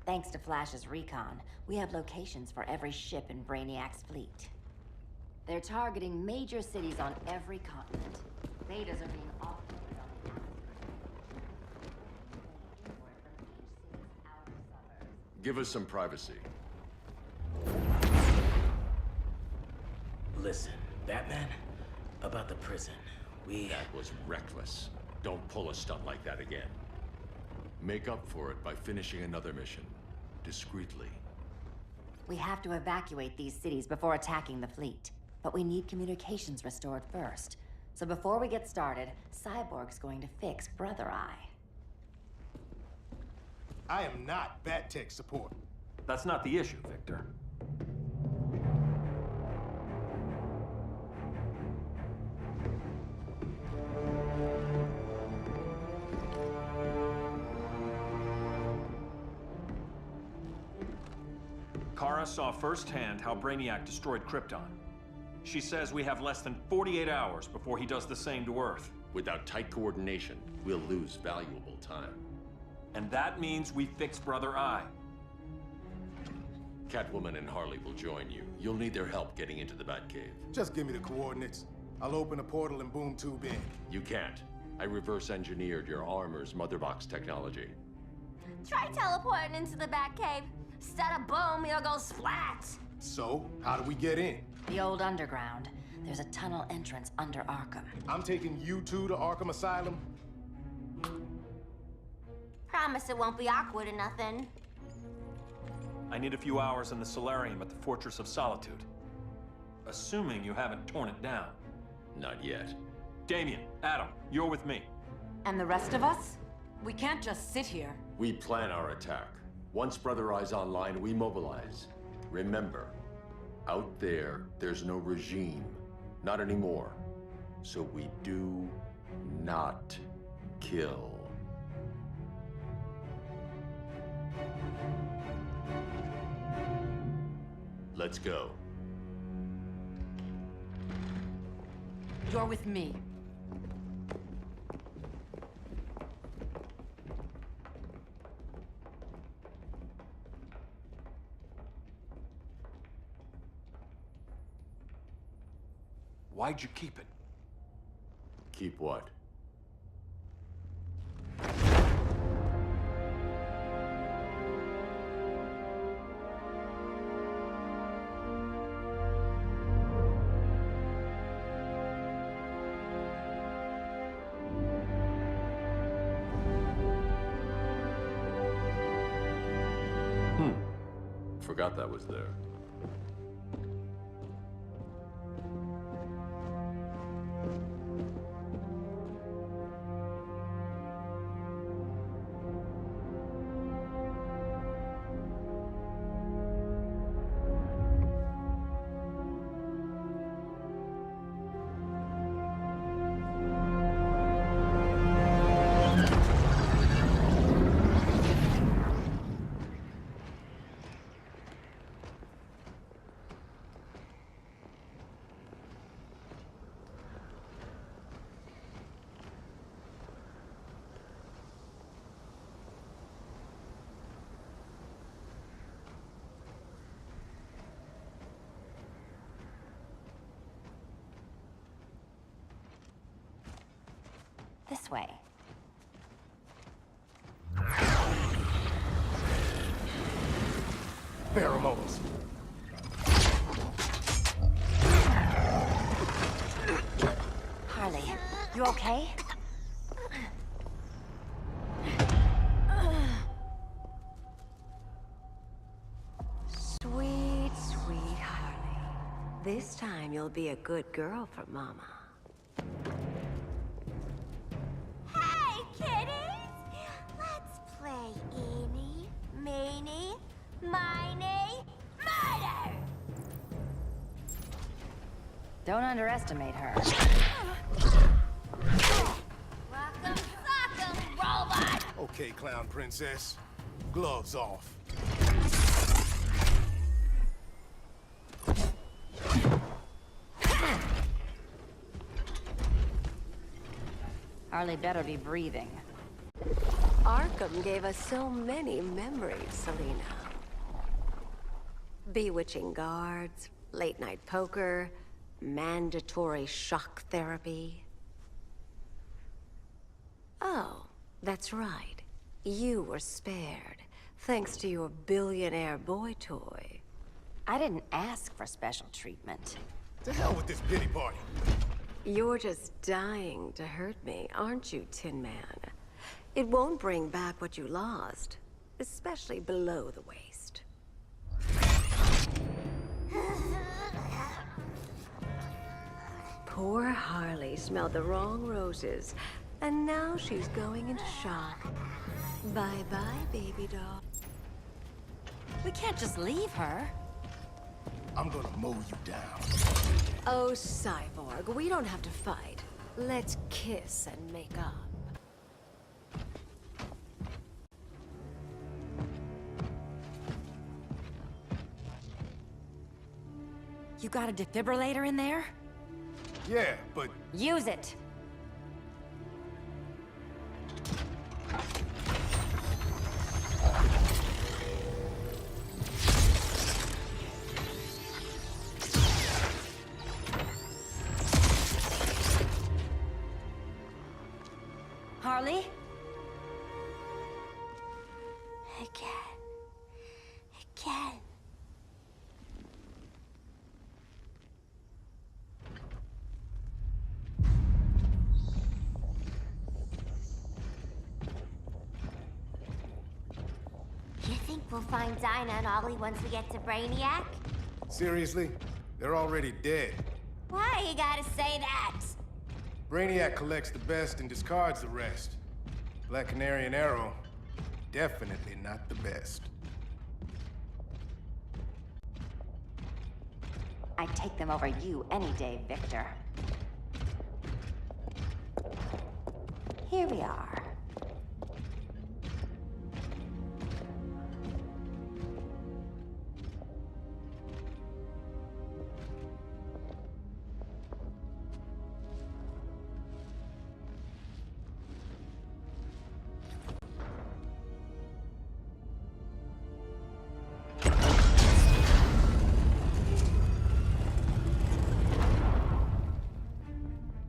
[SPEAKER 9] Thanks to Flash's recon, we have locations for every ship in Brainiac's fleet. They're targeting major cities on every continent. Betas are being offloaded on the
[SPEAKER 3] Give us some privacy.
[SPEAKER 5] Listen, Batman, about the prison,
[SPEAKER 3] That was reckless. Don't pull a stunt like that again. Make up for it by finishing another mission. Discreetly.
[SPEAKER 9] We have to evacuate these cities before attacking the fleet. But we need communications restored first. So before we get started, Cyborg's going to fix Brother Eye.
[SPEAKER 4] I am not Bat Tech support.
[SPEAKER 8] That's not the issue, Victor. Kara saw firsthand how Brainiac destroyed Krypton. She says we have less than 48 hours before he does the same to Earth.
[SPEAKER 3] Without tight coordination, we'll lose valuable time.
[SPEAKER 8] And that means we fix Brother Eye.
[SPEAKER 3] Catwoman and Harley will join you. You'll need their help getting into the Batcave.
[SPEAKER 4] Just give me the coordinates. I'll open a portal and boom tube in.
[SPEAKER 3] You can't. I reverse engineered your armor's motherbox technology.
[SPEAKER 12] Try teleporting into the Batcave. Instead of boom, you'll go splat.
[SPEAKER 4] So, how do we get in?
[SPEAKER 9] The old underground. There's a tunnel entrance under Arkham.
[SPEAKER 4] I'm taking you two to Arkham Asylum.
[SPEAKER 12] Promise it won't be awkward or nothing.
[SPEAKER 8] I need a few hours in the solarium at the Fortress of Solitude. Assuming you haven't torn it down.
[SPEAKER 3] Not yet.
[SPEAKER 8] Damien, Adam, you're with me.
[SPEAKER 6] And the rest of us? We can't just sit here.
[SPEAKER 3] We plan our attack. Once Brother Eye's online, we mobilize. Remember, out there's no regime. Not anymore. So we do not kill. Let's go.
[SPEAKER 6] You're with me.
[SPEAKER 8] Why'd you keep it?
[SPEAKER 3] Keep what? Forgot that was there.
[SPEAKER 9] This way.
[SPEAKER 4] Pheromones.
[SPEAKER 9] Harley, you okay?
[SPEAKER 20] Sweet, sweet Harley. This time you'll be a good girl for Mama.
[SPEAKER 12] Hey, kiddies! Let's play eeny, meeny, miny, murder!
[SPEAKER 9] Don't underestimate her.
[SPEAKER 12] Welcome, welcome, robot!
[SPEAKER 4] Okay, Clown Princess. Gloves off.
[SPEAKER 9] Harley better be breathing.
[SPEAKER 20] Arkham gave us so many memories, Selina. Bewitching guards, late-night poker, mandatory shock therapy. Oh, that's right. You were spared, thanks to your billionaire boy toy.
[SPEAKER 9] I didn't ask for special treatment.
[SPEAKER 4] To hell with this pity party.
[SPEAKER 20] You're just dying to hurt me, aren't you, Tin Man? It won't bring back what you lost, especially below the waist. Poor Harley smelled the wrong roses, and now she's going into shock. Bye-bye, baby doll.
[SPEAKER 9] We can't just leave her.
[SPEAKER 4] I'm gonna mow you down.
[SPEAKER 20] Oh, Cyborg, we don't have to fight. Let's kiss and make up.
[SPEAKER 6] got a defibrillator in there?
[SPEAKER 4] Yeah, but...
[SPEAKER 9] Use it! Harley?
[SPEAKER 12] Again. You think we'll find Dinah and Ollie once we get to Brainiac?
[SPEAKER 4] Seriously? They're already dead.
[SPEAKER 12] Why you gotta say that?
[SPEAKER 4] Brainiac collects the best and discards the rest. Black Canary and Arrow, definitely not the best.
[SPEAKER 9] I'd take them over you any day, Victor. Here we are.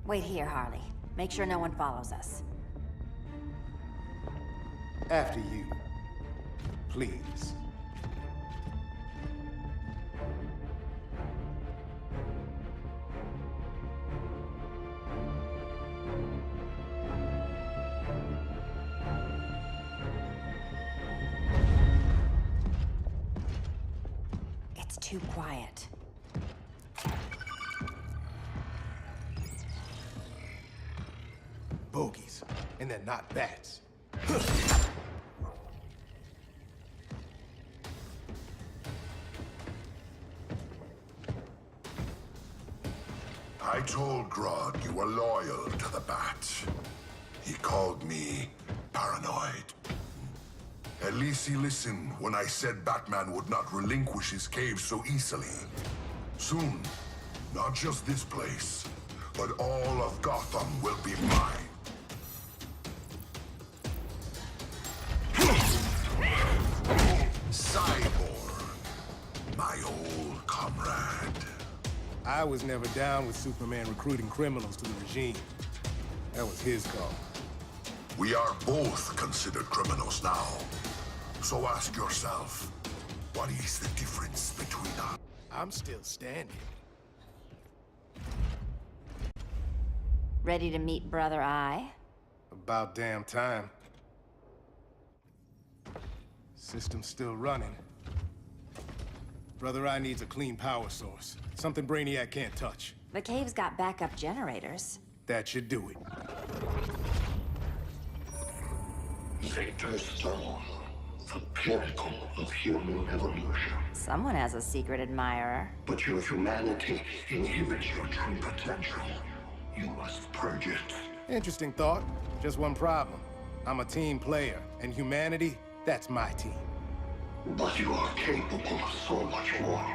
[SPEAKER 9] Wait here, Harley. Make sure no one follows us.
[SPEAKER 4] After you. Please.
[SPEAKER 9] It's too quiet.
[SPEAKER 4] Bogies. And they're not bats.
[SPEAKER 7] I told Grodd you were loyal to the Bat. He called me paranoid. At least he listened when I said Batman would not relinquish his cave so easily. Soon, not just this place, but all of Gotham will be mine. Cyborg, my old comrade.
[SPEAKER 4] I was never down with Superman recruiting criminals to the regime. That was his call.
[SPEAKER 7] We are both considered criminals now. So ask yourself, what is the difference between us?
[SPEAKER 4] I'm still standing.
[SPEAKER 9] Ready to meet Brother Eye?
[SPEAKER 4] About damn time. System's still running. Brother Eye needs a clean power source. Something Brainiac can't touch.
[SPEAKER 9] The cave's got backup generators.
[SPEAKER 4] That should do it.
[SPEAKER 15] Victor Stone, the pinnacle of human evolution.
[SPEAKER 9] Someone has a secret admirer.
[SPEAKER 15] But your humanity inhibits your true potential. You must purge it.
[SPEAKER 4] Interesting thought. Just one problem. I'm a team player, and humanity, that's my team.
[SPEAKER 15] But you are capable of so much more.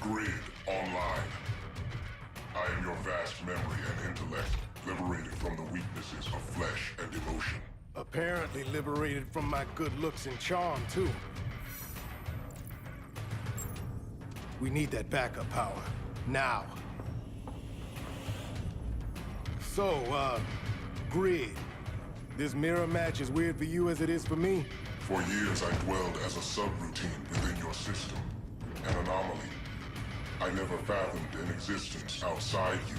[SPEAKER 7] Grid online. I am your vast memory and intellect, liberated from the weaknesses of flesh and emotion.
[SPEAKER 4] Apparently liberated from my good looks and charm, too. We need that backup power. Now. So, Grid. This mirror match as weird for you as it is for me?
[SPEAKER 7] For years I dwelled as a subroutine within your system, an anomaly. I never fathomed an existence outside you.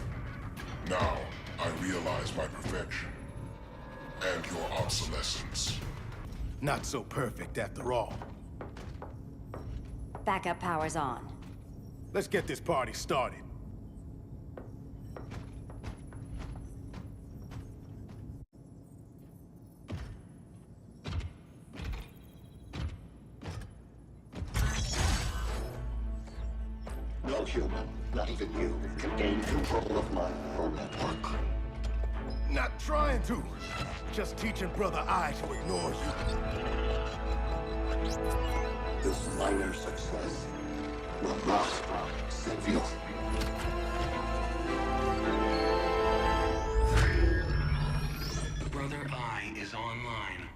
[SPEAKER 7] Now, I realize my perfection. And your obsolescence.
[SPEAKER 4] Not so perfect after all.
[SPEAKER 9] Backup power's on.
[SPEAKER 4] Let's get this party started.
[SPEAKER 15] human, not even you, can gain control of my neural network.
[SPEAKER 4] Not trying to. Just teaching Brother Eye to ignore you.
[SPEAKER 15] This minor success will not save you.
[SPEAKER 13] Brother Eye is online.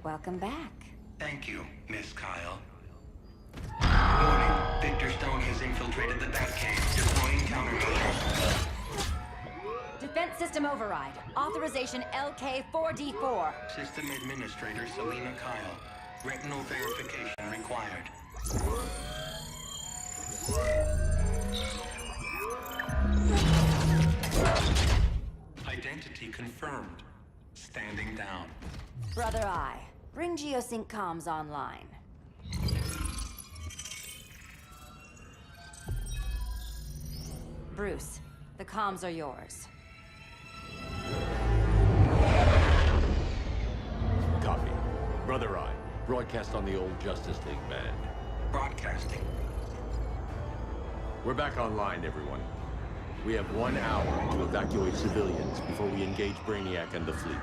[SPEAKER 9] Welcome back.
[SPEAKER 13] Thank you, Miss Kyle. Warning, Victor Stone has infiltrated the Batcave, deploying countermeasures.
[SPEAKER 9] Defense system override. Authorization LK4D4.
[SPEAKER 13] System Administrator Selena Kyle. Retinal verification required. Identity confirmed. Standing down.
[SPEAKER 9] Brother Eye, bring Geosync comms online. Bruce, the comms are yours.
[SPEAKER 3] Copy. Brother Eye, broadcast on the old Justice League band.
[SPEAKER 13] Broadcasting.
[SPEAKER 3] We're back online, everyone. We have 1 hour to evacuate civilians before we engage Brainiac and the fleet.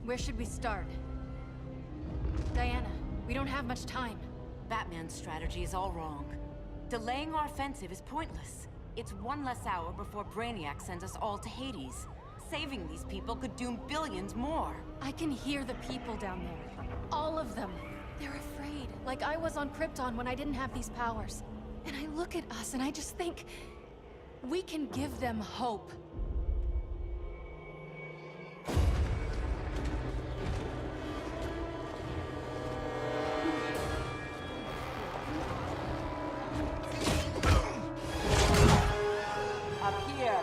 [SPEAKER 1] Where should we start? Diana, we don't have much time.
[SPEAKER 6] Batman's strategy is all wrong. Delaying our offensive is pointless. It's 1 less hour before Brainiac sends us all to Hades. Saving these people could doom billions more.
[SPEAKER 1] I can hear the people down there. All of them. They're afraid, like I was on Krypton when I didn't have these powers. And I look at us and I just think, we can give them hope.
[SPEAKER 6] Up here.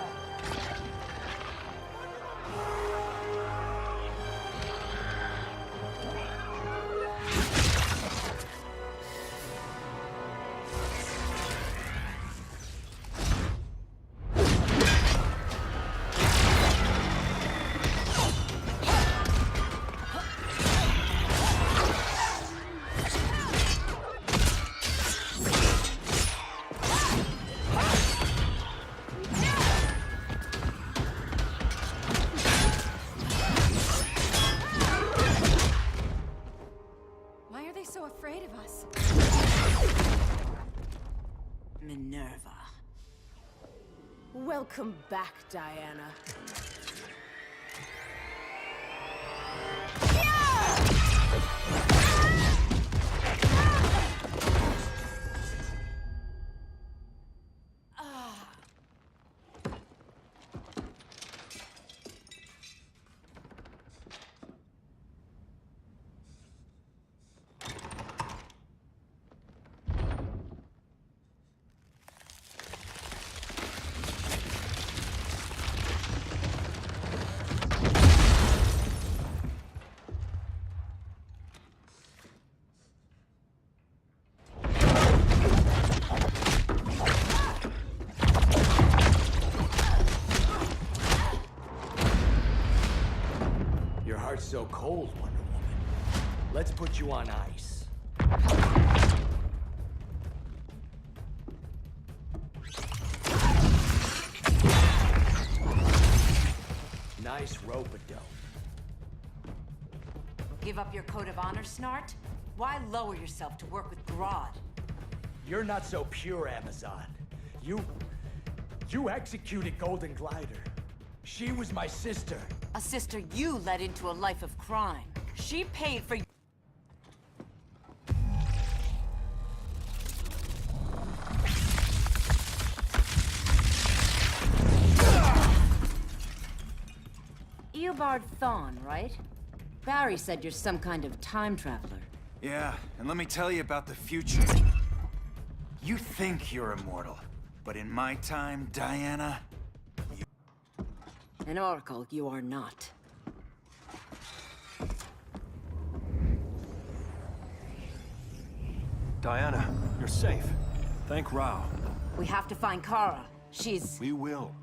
[SPEAKER 1] Why are they so afraid of us?
[SPEAKER 6] Minerva.
[SPEAKER 20] Welcome back, Diana.
[SPEAKER 18] Your heart's so cold, Wonder Woman. Let's put you on ice. Nice rope-a-dope.
[SPEAKER 6] Give up your code of honor, Snart? Why lower yourself to work with Grodd?
[SPEAKER 18] You're not so pure, Amazon. You executed Golden Glider. She was my sister.
[SPEAKER 6] A sister you led into a life of crime. She paid for... Eobard Thawne, right? Barry said you're some kind of time traveler.
[SPEAKER 14] Yeah, and let me tell you about the future. You think you're immortal, but in my time, Diana...
[SPEAKER 6] An oracle you are not.
[SPEAKER 8] Diana, you're safe. Thank Rao.
[SPEAKER 6] We have to find Kara. She's...
[SPEAKER 14] We will.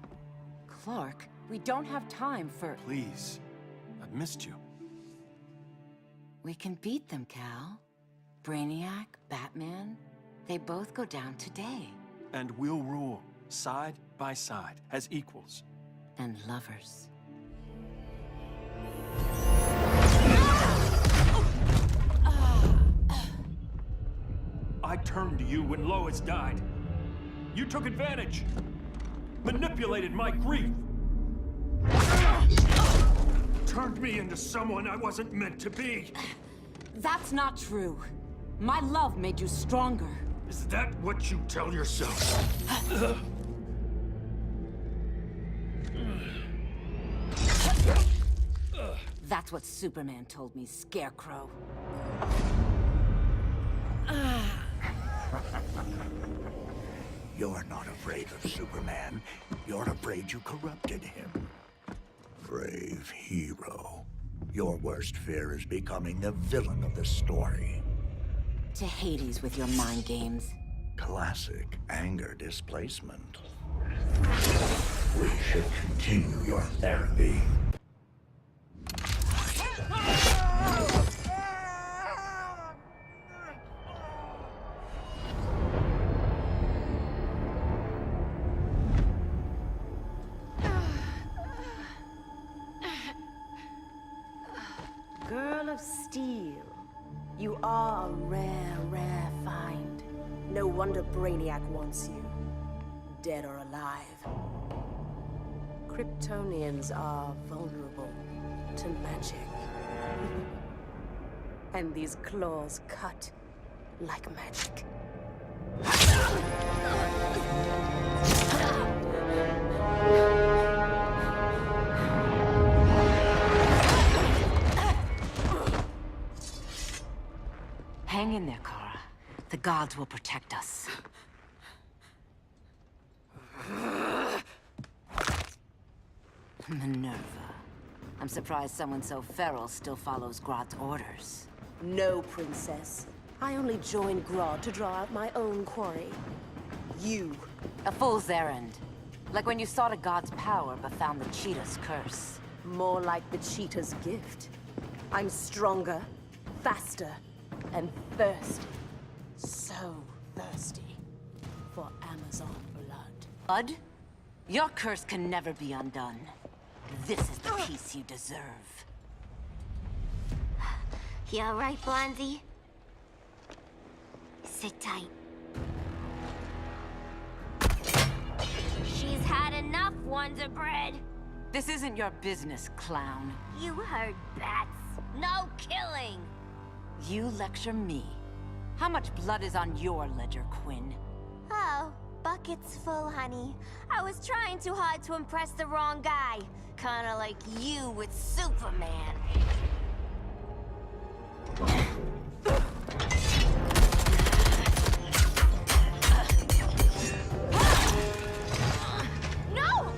[SPEAKER 6] Clark, we don't have time for...
[SPEAKER 8] Please. I've missed you.
[SPEAKER 6] We can beat them, Cal. Brainiac, Batman, they both go down today.
[SPEAKER 8] And we'll rule, side by side, as equals.
[SPEAKER 6] And lovers.
[SPEAKER 8] I turned to you when Lois died. You took advantage. Manipulated my grief. Turned me into someone I wasn't meant to be.
[SPEAKER 6] That's not true. My love made you stronger.
[SPEAKER 8] Is that what you tell yourself?
[SPEAKER 6] That's what Superman told me, Scarecrow.
[SPEAKER 10] You're not afraid of Superman. You're afraid you corrupted him. Brave hero. Your worst fear is becoming the villain of the story.
[SPEAKER 6] To Hades with your mind games.
[SPEAKER 10] Classic anger displacement. We should continue your therapy.
[SPEAKER 20] Girl of Steel. You are a rare, rare find. No wonder Brainiac wants you. Dead or alive. Kryptonians are vulnerable to magic. And these claws cut like magic.
[SPEAKER 6] Hang in there, Kara. The gods will protect us. Minerva. I'm surprised someone so feral still follows Grodd's orders.
[SPEAKER 20] No, princess. I only joined Grodd to draw out my own quarry. You.
[SPEAKER 6] A fool's errand. Like when you sought a god's power but found the cheetah's curse.
[SPEAKER 20] More like the cheetah's gift. I'm stronger, faster, and thirsty. So thirsty for Amazon blood.
[SPEAKER 6] Blood? Your curse can never be undone. This is the peace you deserve.
[SPEAKER 12] You all right, Blondie? Sit tight. She's had enough, Wonder Bread.
[SPEAKER 6] This isn't your business, clown.
[SPEAKER 12] You heard bats. No killing.
[SPEAKER 6] You lecture me. How much blood is on your ledger, Quinn?
[SPEAKER 12] Oh, bucket's full, honey. I was trying too hard to impress the wrong guy. Kinda like you with Superman.
[SPEAKER 1] No!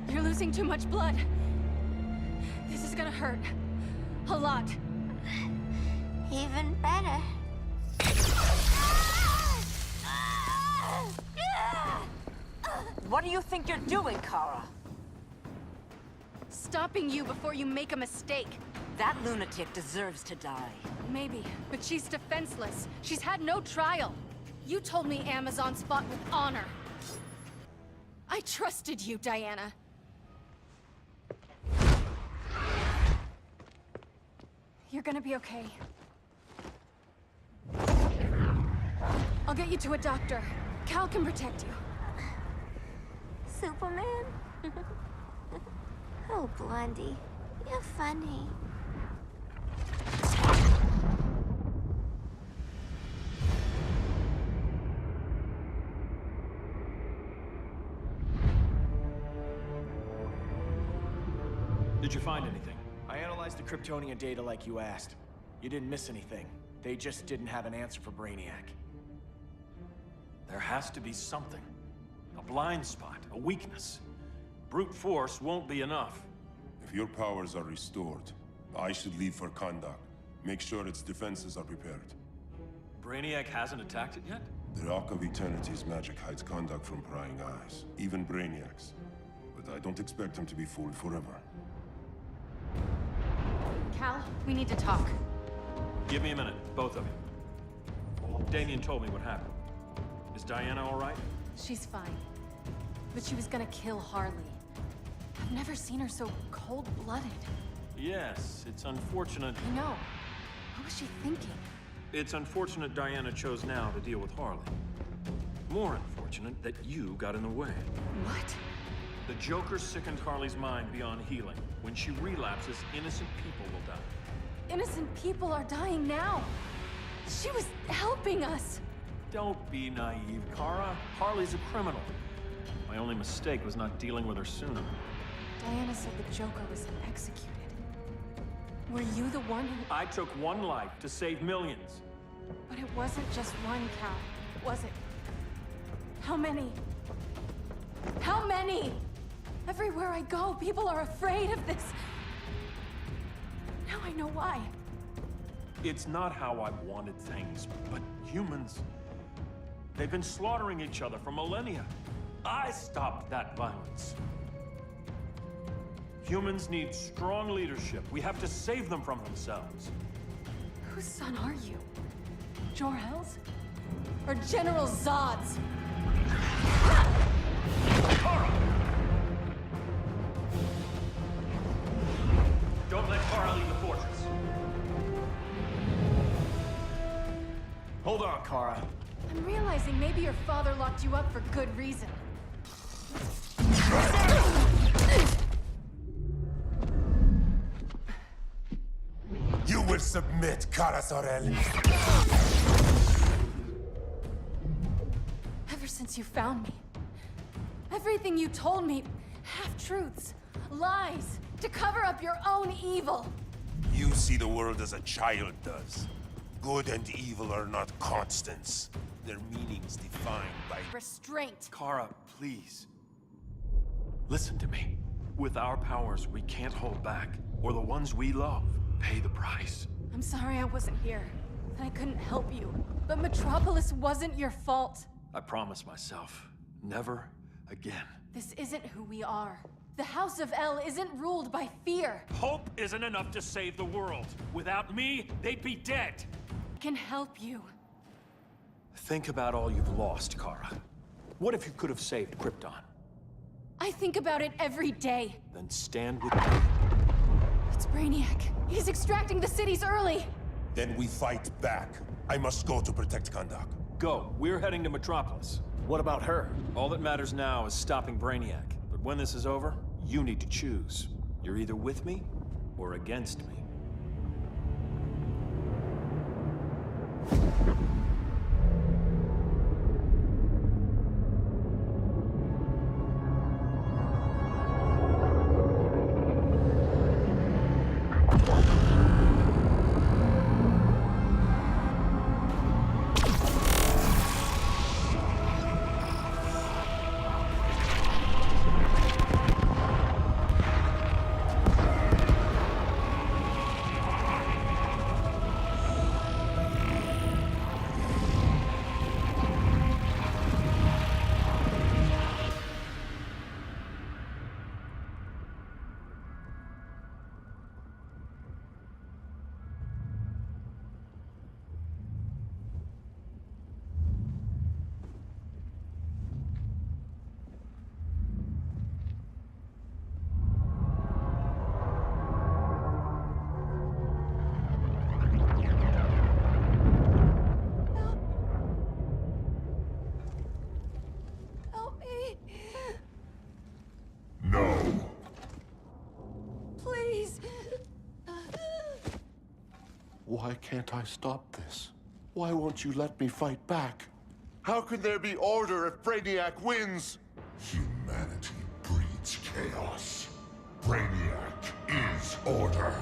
[SPEAKER 1] You're losing too much blood. This is gonna hurt. A lot.
[SPEAKER 12] Even better.
[SPEAKER 6] What do you think you're doing, Kara?
[SPEAKER 1] Stopping you before you make a mistake.
[SPEAKER 6] That lunatic deserves to die.
[SPEAKER 1] Maybe, but she's defenseless. She's had no trial. You told me Amazons fought with honor. I trusted you, Diana. You're gonna be okay. I'll get you to a doctor. Cal can protect you.
[SPEAKER 12] Superman? Oh, Blondie, you're funny.
[SPEAKER 8] Did you find anything?
[SPEAKER 2] I analyzed the Kryptonian data like you asked. You didn't miss anything. They just didn't have an answer for Brainiac.
[SPEAKER 8] There has to be something. A blind spot, a weakness. Brute force won't be enough.
[SPEAKER 17] If your powers are restored, I should leave for Kahndaq. Make sure its defenses are prepared.
[SPEAKER 8] Brainiac hasn't attacked it yet?
[SPEAKER 17] The Rock of Eternity's magic hides conduct from prying eyes, even Brainiac's. But I don't expect him to be fooled forever.
[SPEAKER 1] Cal, we need to talk.
[SPEAKER 8] Give me a minute, both of you. Damien told me what happened. Is Diana all right?
[SPEAKER 1] She's fine. But she was gonna kill Harley. I've never seen her so cold-blooded.
[SPEAKER 8] Yes, it's unfortunate.
[SPEAKER 1] I know. What was she thinking?
[SPEAKER 8] It's unfortunate Diana chose now to deal with Harley. More unfortunate that you got in the way.
[SPEAKER 1] What?
[SPEAKER 8] The Joker sickened Harley's mind beyond healing. When she relapses, innocent people will die.
[SPEAKER 1] Innocent people are dying now. She was helping us.
[SPEAKER 8] Don't be naive, Kara. Harley's a criminal. My only mistake was not dealing with her sooner.
[SPEAKER 1] Diana said the Joker was executed. Were you the one who...
[SPEAKER 8] I took one life to save millions.
[SPEAKER 1] But it wasn't just one, Cal, was it? How many? How many? Everywhere I go, people are afraid of this. Now I know why.
[SPEAKER 8] It's not how I wanted things, but humans... They've been slaughtering each other for millennia. I stopped that violence. Humans need strong leadership. We have to save them from themselves.
[SPEAKER 1] Whose son are you? Jor-El's? Or General Zod's?
[SPEAKER 8] Kara! Don't let Kara leave the fortress.
[SPEAKER 2] Hold on, Kara.
[SPEAKER 1] I'm realizing maybe your father locked you up for good reason.
[SPEAKER 17] You will submit, Kara Zor-El.
[SPEAKER 1] Ever since you found me, everything you told me, half-truths, lies, to cover up your own evil.
[SPEAKER 17] You see the world as a child does. Good and evil are not constants. Their meanings defined by...
[SPEAKER 1] Restraint.
[SPEAKER 8] Kara, please. Listen to me. With our powers, we can't hold back, or the ones we love pay the price.
[SPEAKER 1] I'm sorry I wasn't here, and I couldn't help you. But Metropolis wasn't your fault.
[SPEAKER 8] I promise myself, never again.
[SPEAKER 1] This isn't who we are. The House of El isn't ruled by fear.
[SPEAKER 8] Hope isn't enough to save the world. Without me, they'd be dead.
[SPEAKER 1] I can help you.
[SPEAKER 8] Think about all you've lost, Kara. What if you could have saved Krypton?
[SPEAKER 1] I think about it every day.
[SPEAKER 8] Then stand with me.
[SPEAKER 1] It's Brainiac. He's extracting the cities early.
[SPEAKER 17] Then we fight back. I must go to protect Kahndaq.
[SPEAKER 8] Go. We're heading to Metropolis.
[SPEAKER 2] What about her?
[SPEAKER 8] All that matters now is stopping Brainiac. But when this is over, you need to choose. You're either with me or against me.
[SPEAKER 23] Why can't I stop this? Why won't you let me fight back? How can there be order if Brainiac wins?
[SPEAKER 7] Humanity breeds chaos. Brainiac is order.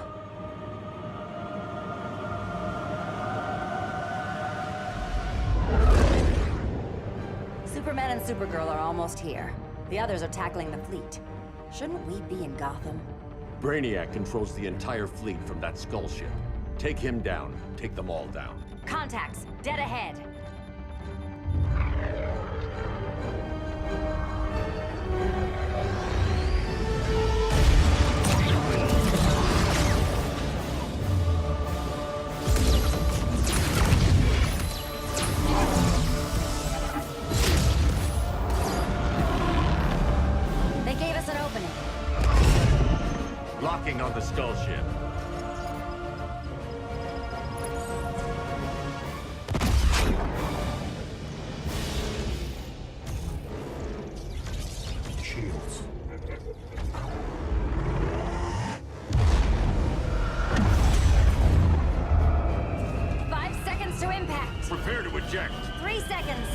[SPEAKER 9] Superman and Supergirl are almost here. The others are tackling the fleet. Shouldn't we be in Gotham?
[SPEAKER 3] Brainiac controls the entire fleet from that skull ship. Take him down. Take them all down.
[SPEAKER 9] Contacts, dead ahead. They gave us an opening.
[SPEAKER 3] Locking on the skull ship.
[SPEAKER 15] Shields.
[SPEAKER 9] Five seconds to impact.
[SPEAKER 3] Prepare to eject.
[SPEAKER 9] 3 seconds.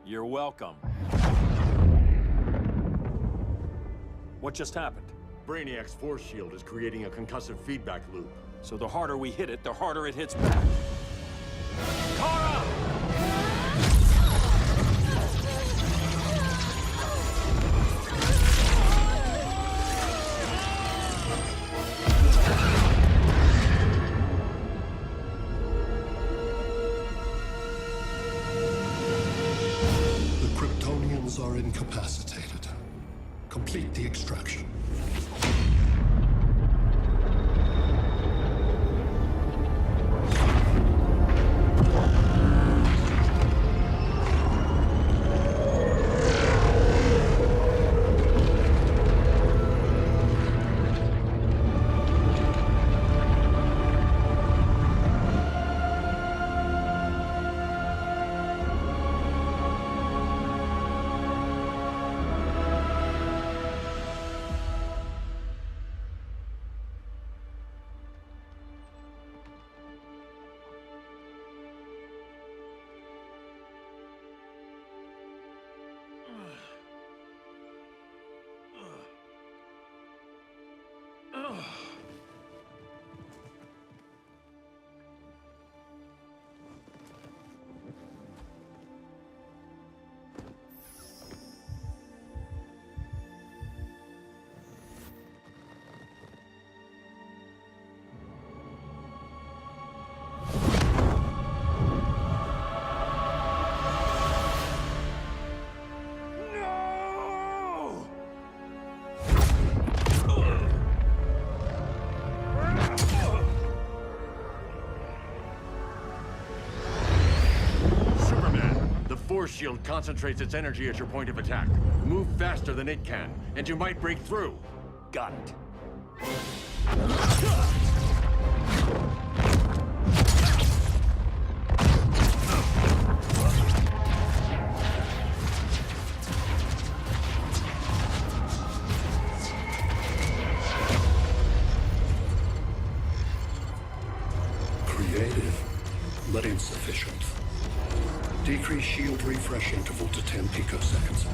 [SPEAKER 8] You're welcome. What just happened?
[SPEAKER 3] Brainiac's force shield is creating a concussive feedback loop.
[SPEAKER 8] So the harder we hit it, the harder it hits back. Kara!
[SPEAKER 15] The Kryptonians are incapacitated. Complete the extraction.
[SPEAKER 3] Force shield concentrates its energy at your point of attack. Move faster than it can, and you might break through. Got it.
[SPEAKER 15] Creative, but insufficient. Decrease shield refresh interval to 10 picoseconds.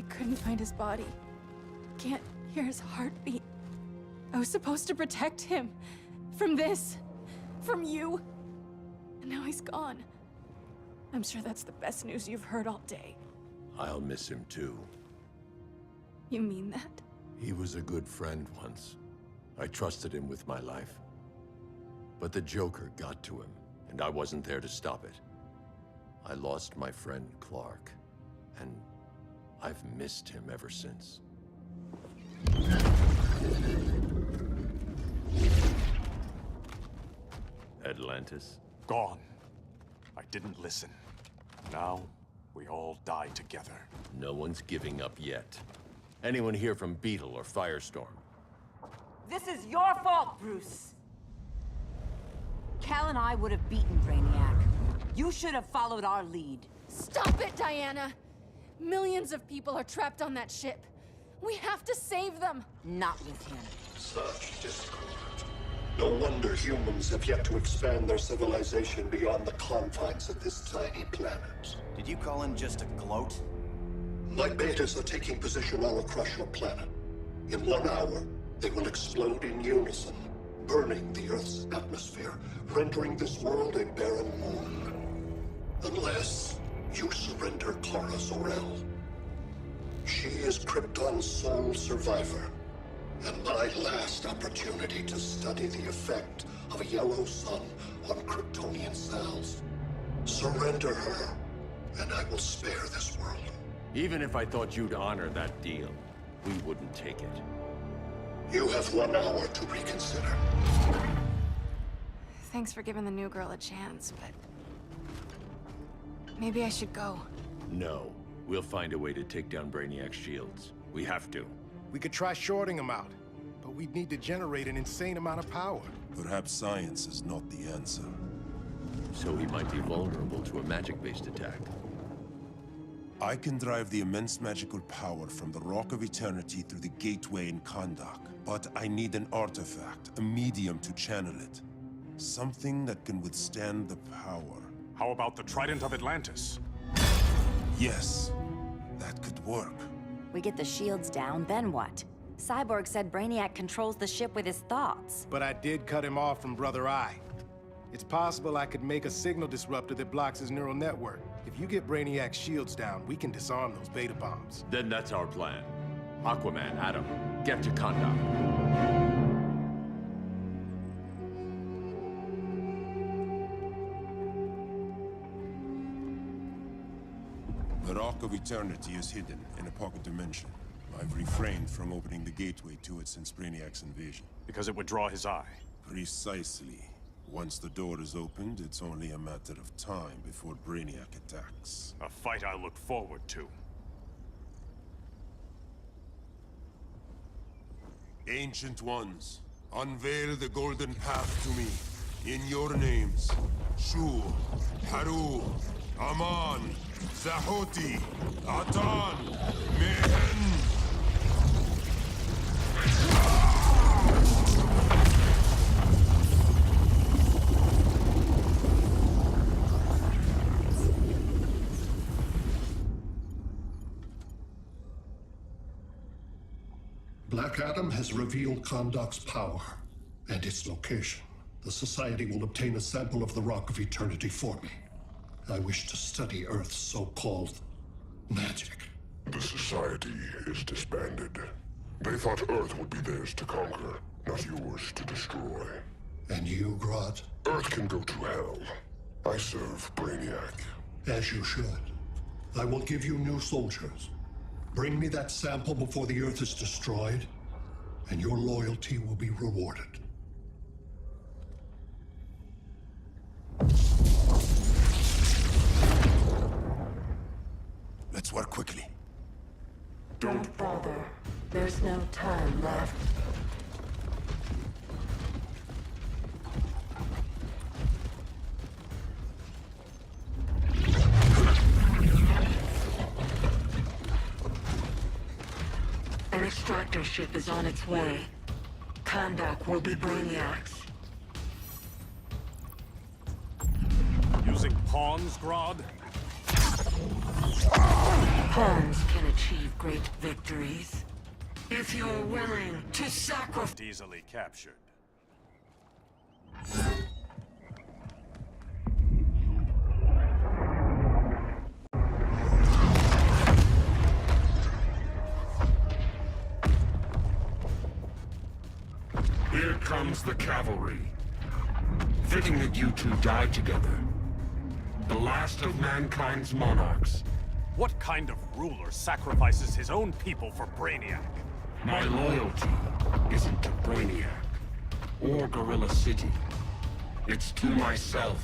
[SPEAKER 1] Couldn't find his body. Can't hear his heartbeat. I was supposed to protect him. From this. From you. And now he's gone. I'm sure that's the best news you've heard all day.
[SPEAKER 3] I'll miss him too.
[SPEAKER 1] You mean that?
[SPEAKER 3] He was a good friend once. I trusted him with my life. But the Joker got to him, and I wasn't there to stop it. I lost my friend Clark, and I've missed him ever since. Atlantis?
[SPEAKER 11] Gone. I didn't listen. Now, we all die together.
[SPEAKER 3] No one's giving up yet. Anyone here from Beetle or Firestorm?
[SPEAKER 6] This is your fault, Bruce. Cal and I would have beaten Brainiac. You should have followed our lead.
[SPEAKER 1] Stop it, Diana! Millions of people are trapped on that ship. We have to save them!
[SPEAKER 6] Not with him.
[SPEAKER 15] Such discord. No wonder humans have yet to expand their civilization beyond the confines of this tiny planet.
[SPEAKER 14] Did you call him just a gloat?
[SPEAKER 15] My betas are taking position all across your planet. In 1 hour, they will explode in unison, burning the Earth's atmosphere, rendering this world a barren moon. Unless you surrender Clara Zor-El. She is Krypton's sole survivor, and my last opportunity to study the effect of a yellow sun on Kryptonian cells. Surrender her, and I will spare this world.
[SPEAKER 3] Even if I thought you'd honor that deal, we wouldn't take it.
[SPEAKER 15] You have 1 hour to reconsider.
[SPEAKER 1] Thanks for giving the new girl a chance, but... maybe I should go.
[SPEAKER 3] No. We'll find a way to take down Brainiac's shields. We have to.
[SPEAKER 4] We could try shorting him out, but we'd need to generate an insane amount of power.
[SPEAKER 17] Perhaps science is not the answer.
[SPEAKER 3] So he might be vulnerable to a magic-based attack.
[SPEAKER 17] I can drive the immense magical power from the Rock of Eternity through the gateway in Kahndaq, but I need an artifact, a medium to channel it. Something that can withstand the power.
[SPEAKER 11] How about the Trident of Atlantis?
[SPEAKER 17] Yes, that could work.
[SPEAKER 9] We get the shields down, then what? Cyborg said Brainiac controls the ship with his thoughts.
[SPEAKER 4] But I did cut him off from Brother Eye. It's possible I could make a signal disruptor that blocks his neural network. If you get Brainiac's shields down, we can disarm those beta bombs.
[SPEAKER 3] Then that's our plan. Aquaman, Adam, get to Kahndaq.
[SPEAKER 17] The Rock of Eternity is hidden in a pocket dimension. I've refrained from opening the gateway to it since Brainiac's invasion.
[SPEAKER 11] Because it would draw his eye.
[SPEAKER 17] Precisely. Once the door is opened, it's only a matter of time before Brainiac attacks.
[SPEAKER 11] A fight I look forward to.
[SPEAKER 17] Ancient Ones, unveil the golden path to me. In your names, Shu, Haru, Aman, Zahoti, Atan, Mehen.
[SPEAKER 15] Black Adam has revealed Kahndaq's power and its location. The Society will obtain a sample of the Rock of Eternity for me. I wish to study Earth's so-called magic.
[SPEAKER 7] The Society is disbanded. They thought Earth would be theirs to conquer, not yours to destroy.
[SPEAKER 15] And you, Grodd?
[SPEAKER 7] Earth can go to hell. I serve Brainiac.
[SPEAKER 15] As you should. I will give you new soldiers. Bring me that sample before the Earth is destroyed, and your loyalty will be rewarded.
[SPEAKER 17] Let's work quickly.
[SPEAKER 16] Don't bother. There's no time left. An extractor ship is on its way. Kahndaq will be Brainiac's.
[SPEAKER 11] Using pawns, Grodd?
[SPEAKER 16] Pawns can achieve great victories if you're willing to sacrifice.
[SPEAKER 11] Easily captured.
[SPEAKER 7] Here comes the cavalry. Fitting that you two die together. The last of mankind's monarchs.
[SPEAKER 11] What kind of ruler sacrifices his own people for Brainiac?
[SPEAKER 7] My loyalty isn't to Brainiac or Gorilla City. It's to myself.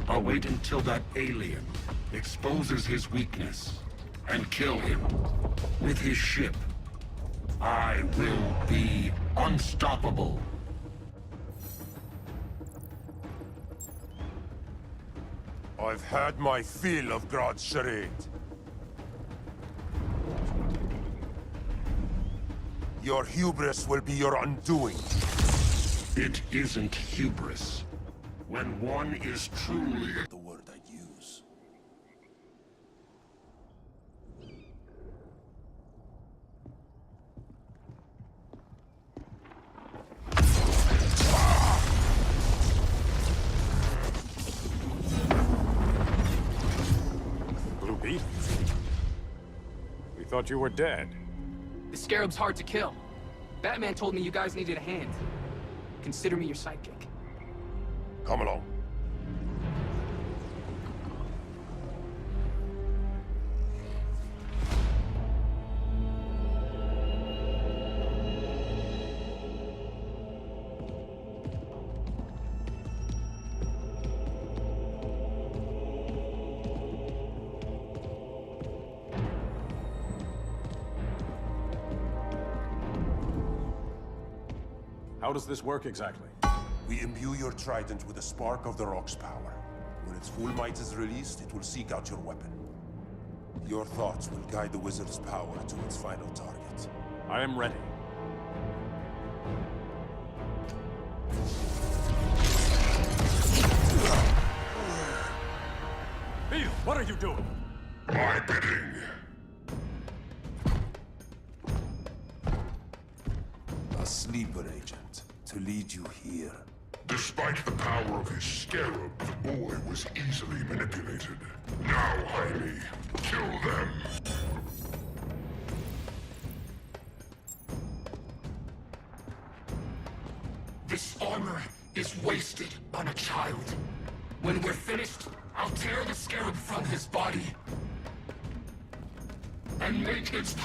[SPEAKER 7] I'll wait until that alien exposes his weakness and kill him with his ship. I will be unstoppable.
[SPEAKER 17] I've had my fill of Grodd's charade. Your hubris will be your undoing.
[SPEAKER 7] It isn't hubris. When one is truly...
[SPEAKER 17] The word I use.
[SPEAKER 11] Blue Beetle? We thought you were dead.
[SPEAKER 19] The Scarab's hard to kill. Batman told me you guys needed a hand. Consider me your sidekick.
[SPEAKER 17] Come along.
[SPEAKER 11] How does this work exactly?
[SPEAKER 17] We imbue your trident with a spark of the rock's power. When its full might is released, it will seek out your weapon. Your thoughts will guide the wizard's power to its final target.
[SPEAKER 11] I am ready. Beetle, what are you doing?
[SPEAKER 7] My bidding.
[SPEAKER 17] A sleeper agent to lead you here.
[SPEAKER 7] Despite the power of his scarab, the boy was easily manipulated. Now, Hailey, kill them.
[SPEAKER 21] This armor is wasted on a child. When we're finished, I'll tear the scarab from his body and make its...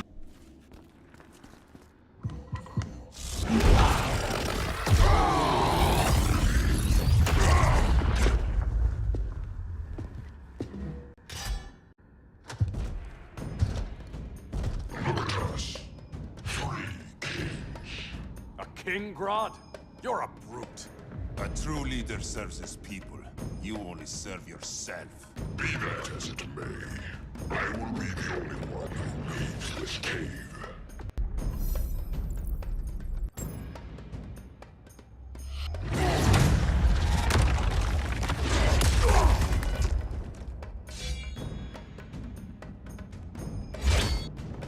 [SPEAKER 11] King Grodd? You're a brute.
[SPEAKER 17] A true leader serves his people. You only serve yourself.
[SPEAKER 7] Be that as it may, I will be the only one who leaves this cave.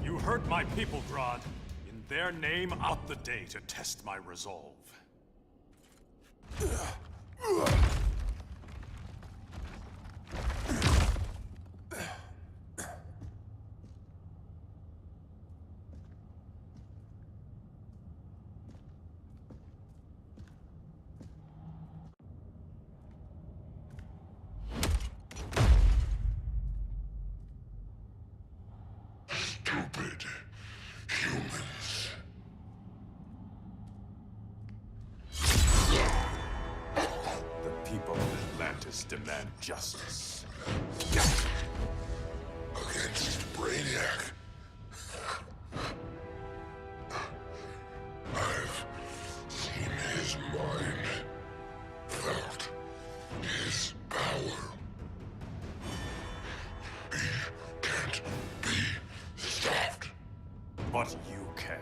[SPEAKER 11] You hurt my people, Grodd. In their name, out the day to test my resolve.
[SPEAKER 7] Stupid humans.
[SPEAKER 11] The people of Atlantis demand justice.
[SPEAKER 7] Against Brainiac. I've seen his mind, felt his power. He can't be stopped.
[SPEAKER 11] But you can.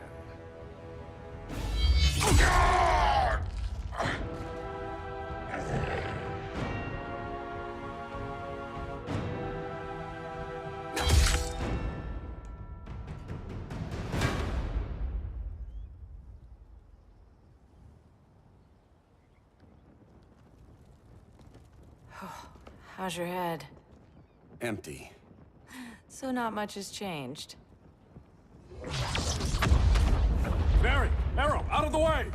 [SPEAKER 5] How's your head?
[SPEAKER 13] Empty.
[SPEAKER 5] So not much has changed.
[SPEAKER 8] Barry! Arrow! Out of the way!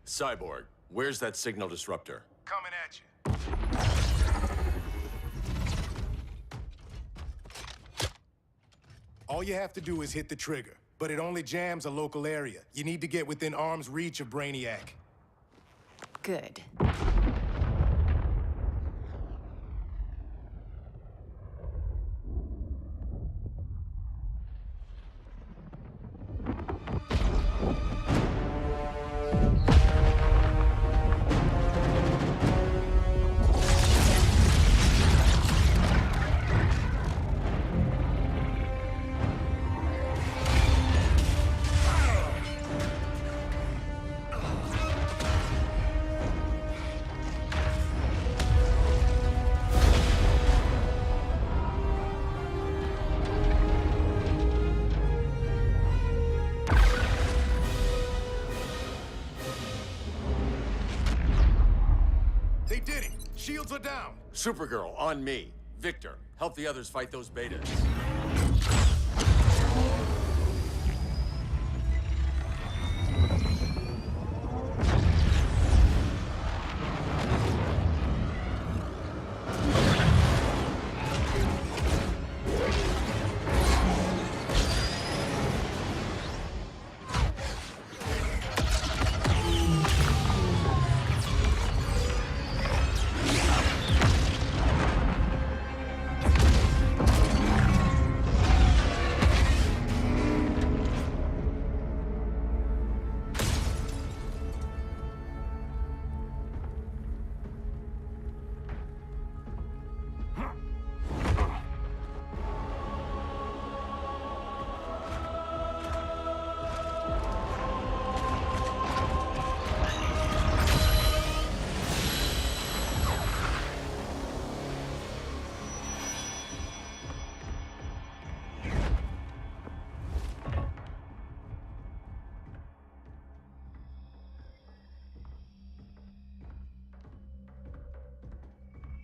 [SPEAKER 3] Cyborg, where's that signal disruptor?
[SPEAKER 4] Coming at you. All you have to do is hit the trigger, but it only jams a local area. You need to get within arm's reach of Brainiac.
[SPEAKER 5] Good.
[SPEAKER 4] They did it! Shields are down!
[SPEAKER 3] Supergirl, on me. Victor, help the others fight those betas.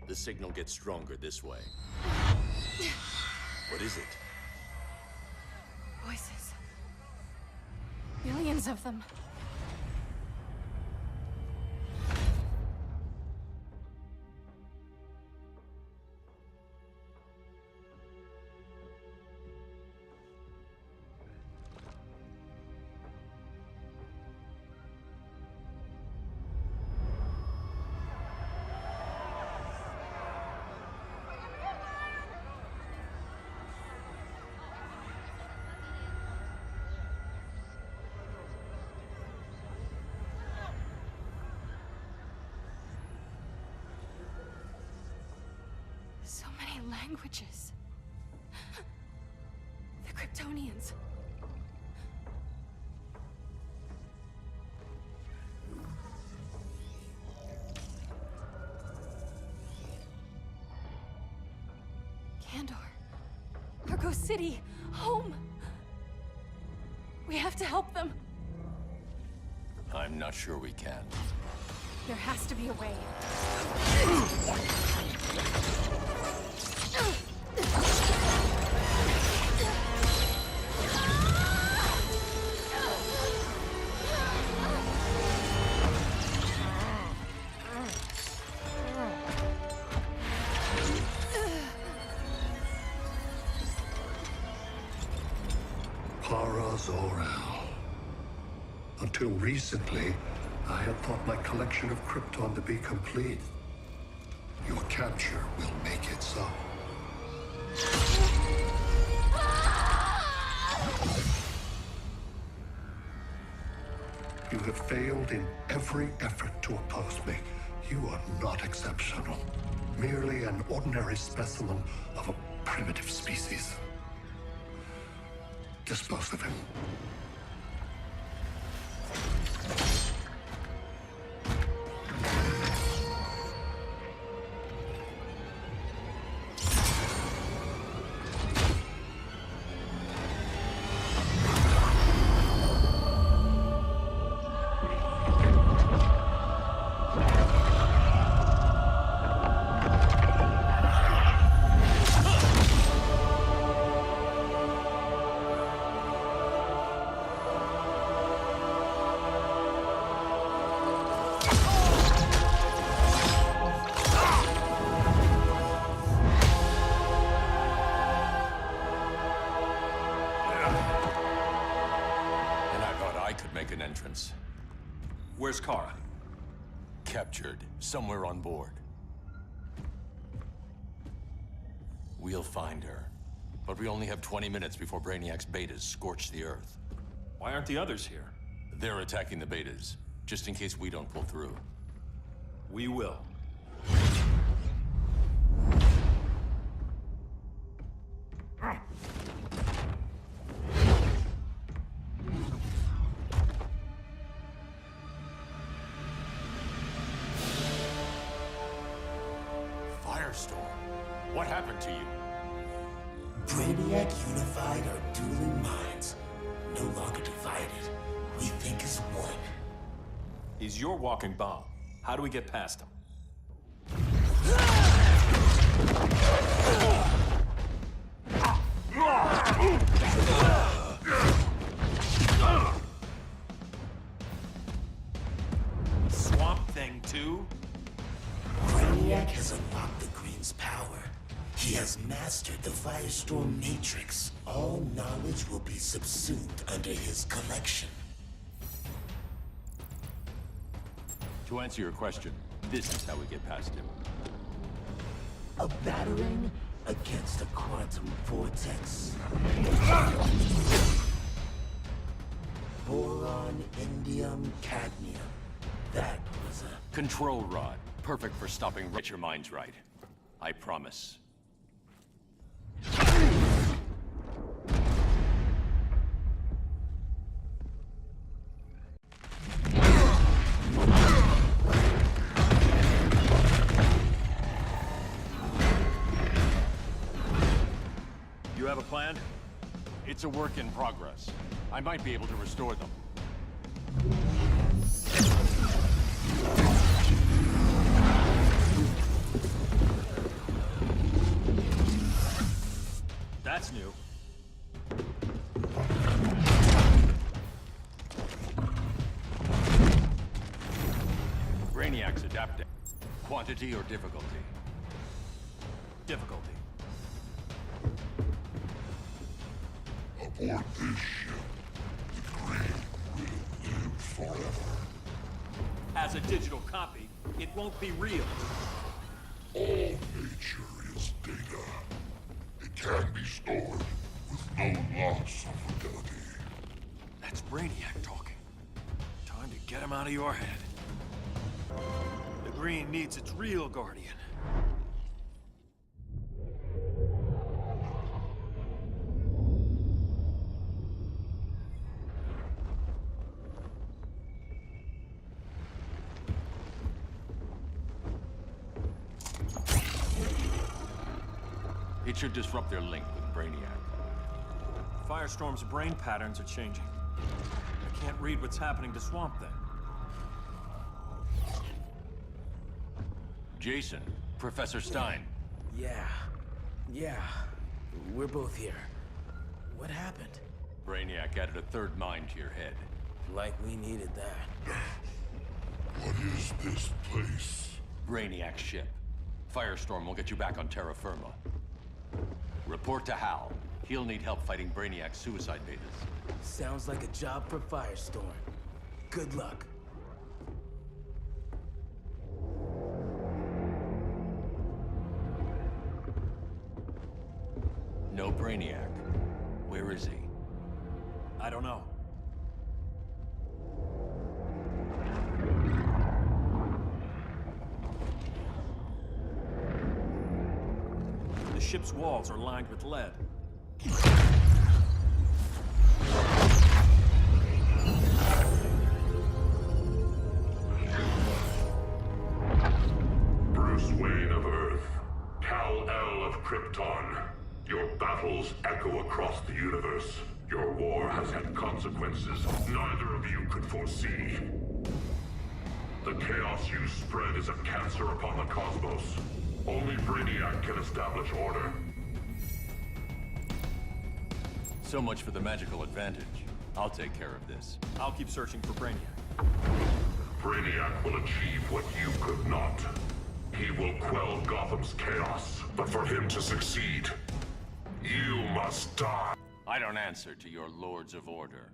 [SPEAKER 3] The signal gets stronger this way. What is it?
[SPEAKER 1] Voices. Millions of them. So many languages. The Kryptonians. Kandor. Argo City. Home. We have to help them.
[SPEAKER 3] I'm not sure we can.
[SPEAKER 1] There has to be a way.
[SPEAKER 15] Till recently, I had thought my collection of Krypton to be complete. Your capture will make it so. You have failed in every effort to oppose me. You are not exceptional. Merely an ordinary specimen of a primitive species. Dispose of him.
[SPEAKER 3] Entrance.
[SPEAKER 8] Where's Kara?
[SPEAKER 3] Captured, somewhere on board. We'll find her. But we only have 20 minutes before Brainiac's betas scorch the Earth.
[SPEAKER 8] Why aren't the others here?
[SPEAKER 3] They're attacking the betas, just in case we don't pull through.
[SPEAKER 8] We will.
[SPEAKER 3] What happened to you?
[SPEAKER 10] Brainiac unified our dueling minds. No longer divided. We think as one.
[SPEAKER 8] He's your walking bomb. How do we get past him? Swamp Thing 2?
[SPEAKER 10] Brainiac has unlocked the Green's power. He has mastered the Firestorm Matrix. All knowledge will be subsumed under his collection.
[SPEAKER 3] To answer your question, this is how we get past him.
[SPEAKER 10] A battering against a quantum vortex. Boron, indium, cadmium. That was a...
[SPEAKER 3] Control rod. Perfect for stopping. Get your minds right. I promise.
[SPEAKER 8] You have a plan?
[SPEAKER 3] It's a work in progress. I might be able to restore them.
[SPEAKER 8] That's new.
[SPEAKER 3] Brainiac's adapting. Quantity or difficulty?
[SPEAKER 8] Difficulty.
[SPEAKER 7] Aboard this ship, the Green will live forever.
[SPEAKER 8] As a digital copy, it won't be real.
[SPEAKER 7] All nature is data. It can be stored with no loss of fidelity.
[SPEAKER 8] That's Brainiac talking. Time to get him out of your head. The Green needs its real guardian.
[SPEAKER 3] It should disrupt their link with Brainiac.
[SPEAKER 8] Firestorm's brain patterns are changing. I can't read what's happening to Swamp Thing.
[SPEAKER 3] Jason, Professor Stein.
[SPEAKER 2] Yeah. We're both here. What happened?
[SPEAKER 3] Brainiac added a third mind to your head.
[SPEAKER 2] Like we needed that.
[SPEAKER 7] What is this place?
[SPEAKER 3] Brainiac's ship. Firestorm will get you back on terra firma. Report to Hal. He'll need help fighting Brainiac's suicide betas.
[SPEAKER 2] Sounds like a job for Firestorm. Good luck.
[SPEAKER 3] No Brainiac. Where is he?
[SPEAKER 8] I don't know. The ship's walls are lined with lead.
[SPEAKER 7] Bruce Wayne of Earth, Kal-El of Krypton. Your battles echo across the universe. Your war has had consequences neither of you could foresee. The chaos you spread is a cancer upon the cosmos. Only Brainiac can establish order.
[SPEAKER 3] So much for the magical advantage. I'll take care of this.
[SPEAKER 8] I'll keep searching for Brainiac.
[SPEAKER 7] Brainiac will achieve what you could not. He will quell Gotham's chaos, but for him to succeed, you must die.
[SPEAKER 3] I don't answer to your Lords of Order.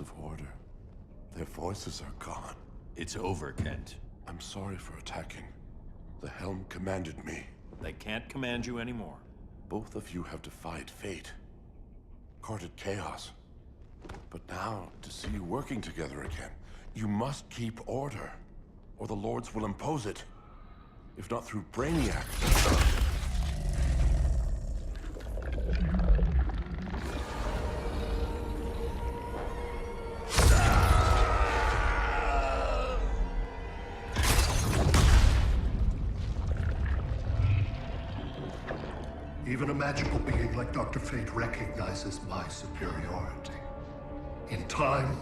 [SPEAKER 7] Of Order. Their voices are gone.
[SPEAKER 3] It's over, Kent.
[SPEAKER 7] I'm sorry for attacking. The Helm commanded me.
[SPEAKER 8] They can't command you anymore.
[SPEAKER 7] Both of you have defied fate. Courted chaos. But now, to see you working together again, you must keep order, or the Lords will impose it. If not through Brainiac.
[SPEAKER 15] Even a magical being like Dr. Fate recognizes my superiority. In time,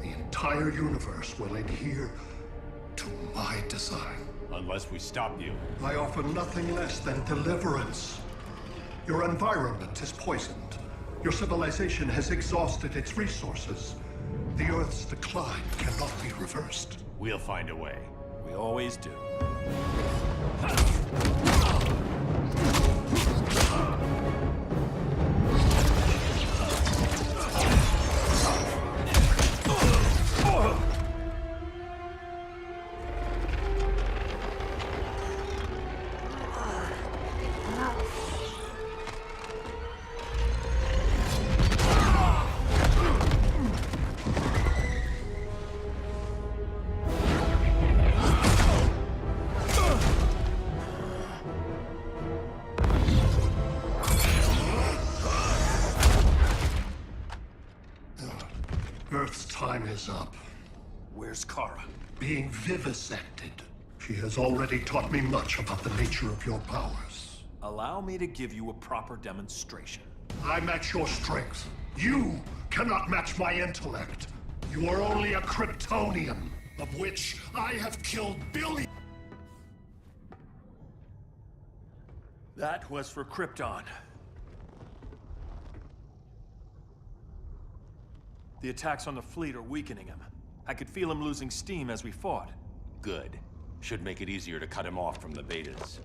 [SPEAKER 15] the entire universe will adhere to my design.
[SPEAKER 3] Unless we stop you.
[SPEAKER 15] I offer nothing less than deliverance. Your environment is poisoned. Your civilization has exhausted its resources. The Earth's decline cannot be reversed.
[SPEAKER 3] We'll find a way.
[SPEAKER 8] We always do.
[SPEAKER 15] Earth's time is up.
[SPEAKER 8] Where's Kara?
[SPEAKER 15] Being vivisected. She has already taught me much about the nature of your powers.
[SPEAKER 8] Allow me to give you a proper demonstration.
[SPEAKER 15] I match your strength. You cannot match my intellect. You are only a Kryptonian, of which I have killed billions.
[SPEAKER 8] That was for Krypton. The attacks on the fleet are weakening him. I could feel him losing steam as we fought.
[SPEAKER 3] Good. Should make it easier to cut him off from the betas.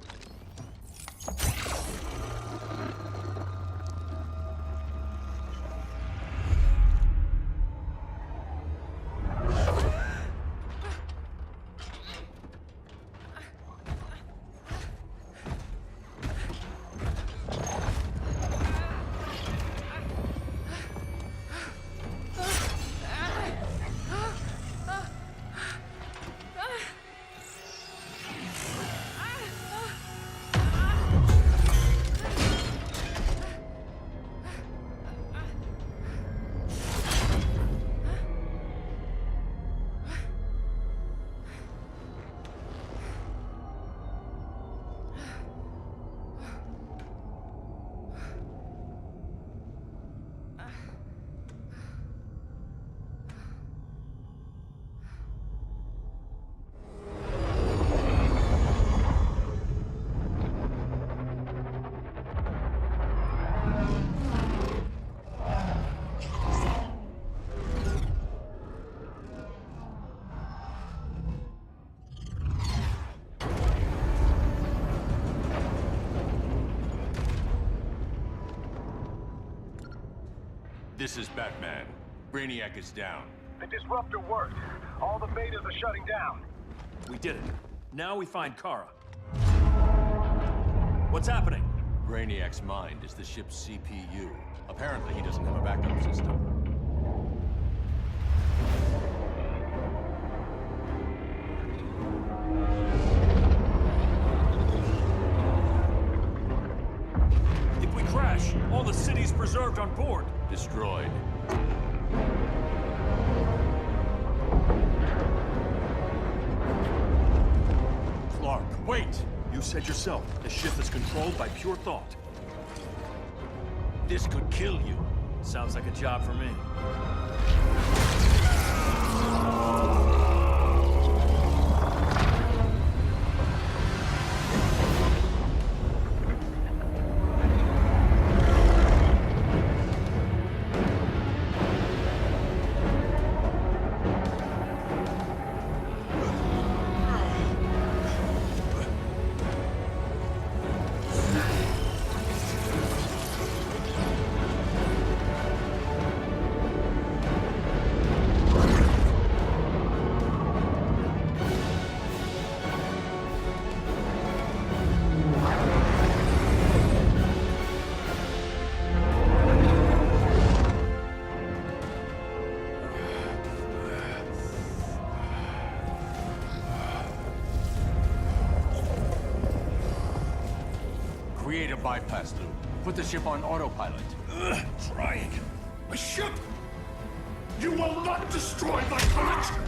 [SPEAKER 3] This is Batman. Brainiac is down.
[SPEAKER 18] The disruptor worked. All the betas are shutting down.
[SPEAKER 8] We did it. Now we find Kara. What's happening?
[SPEAKER 3] Brainiac's mind is the ship's CPU. Apparently, he doesn't have a backup system.
[SPEAKER 8] If we crash, all the city's preserved on board.
[SPEAKER 3] Destroyed.
[SPEAKER 8] Clark, wait! You said yourself, the ship is controlled by pure thought. This could kill you. Sounds like a job for me.
[SPEAKER 3] Create a bypass loop. Put the ship on autopilot.
[SPEAKER 21] Trying. A ship! You will not destroy my collection!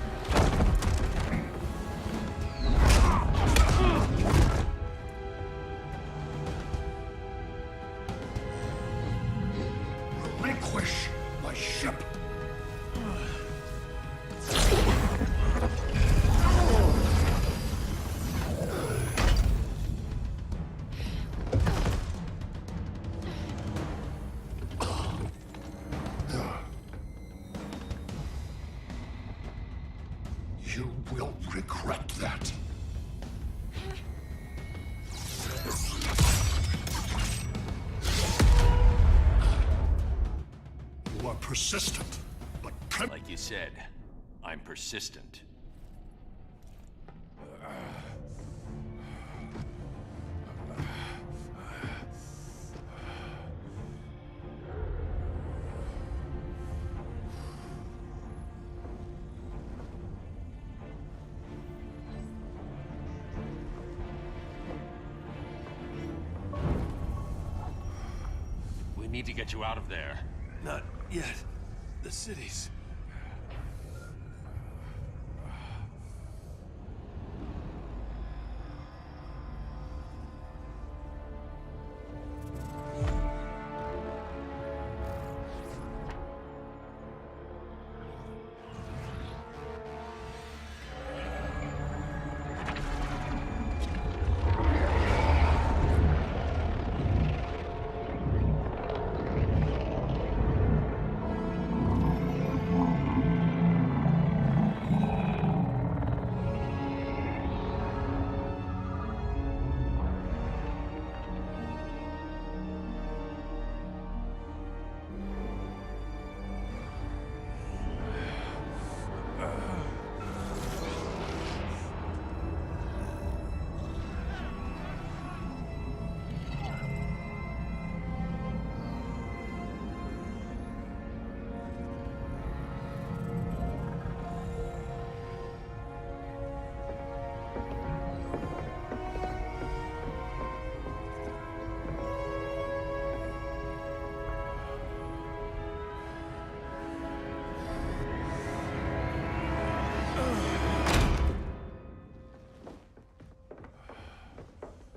[SPEAKER 21] Relinquish my ship! You will regret that. You are persistent, but
[SPEAKER 3] Like you said, I'm persistent. We need to get you out of there.
[SPEAKER 8] Not yet. The city's...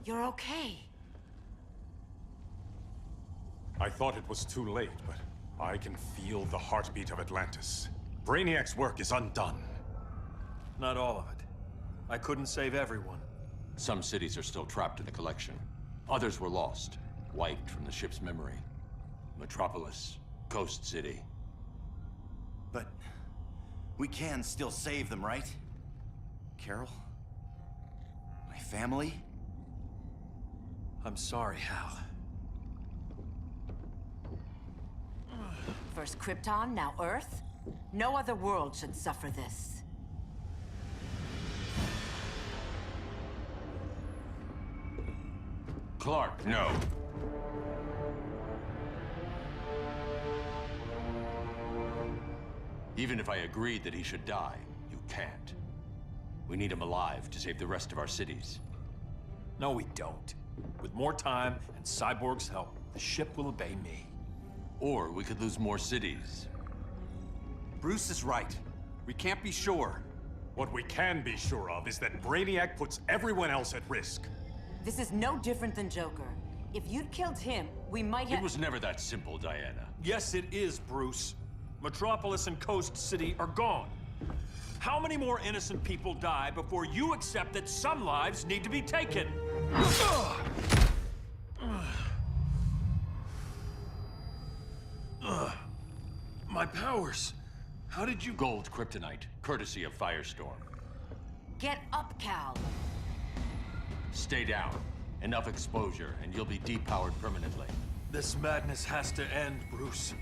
[SPEAKER 6] You're okay.
[SPEAKER 11] I thought it was too late, but I can feel the heartbeat of Atlantis. Brainiac's work is undone.
[SPEAKER 8] Not all of it. I couldn't save everyone.
[SPEAKER 3] Some cities are still trapped in the collection. Others were lost, wiped from the ship's memory. Metropolis, Ghost City.
[SPEAKER 14] But we can still save them, right? Carol? My family?
[SPEAKER 8] I'm sorry, Hal.
[SPEAKER 6] First Krypton, now Earth? No other world should suffer this.
[SPEAKER 3] Clark, no. Even if I agreed that he should die, you can't. We need him alive to save the rest of our cities.
[SPEAKER 8] No, we don't. With more time and Cyborg's help, the ship will obey me.
[SPEAKER 3] Or we could lose more cities.
[SPEAKER 11] Bruce is right. We can't be sure. What we can be sure of is that Brainiac puts everyone else at risk.
[SPEAKER 6] This is no different than Joker. If you'd killed him, we might have—
[SPEAKER 3] It was never that simple, Diana.
[SPEAKER 8] Yes, it is, Bruce. Metropolis and Coast City are gone. How many more innocent people die before you accept that some lives need to be taken? My powers. How did you—
[SPEAKER 3] Gold kryptonite, courtesy of Firestorm.
[SPEAKER 6] Get up, Cal.
[SPEAKER 3] Stay down. Enough exposure, and you'll be depowered permanently.
[SPEAKER 8] This madness has to end, Bruce.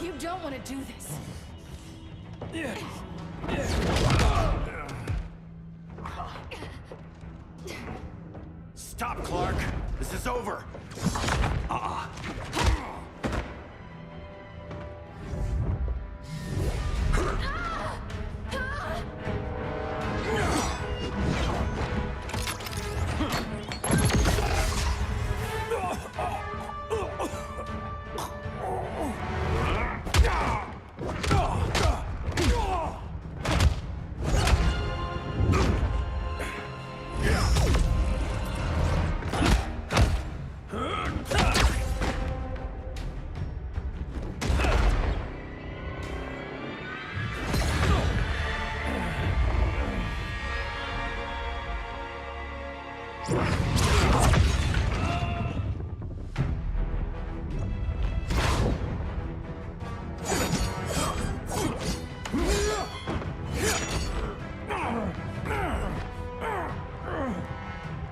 [SPEAKER 1] You don't want to do this.
[SPEAKER 2] Stop, Clark. This is over.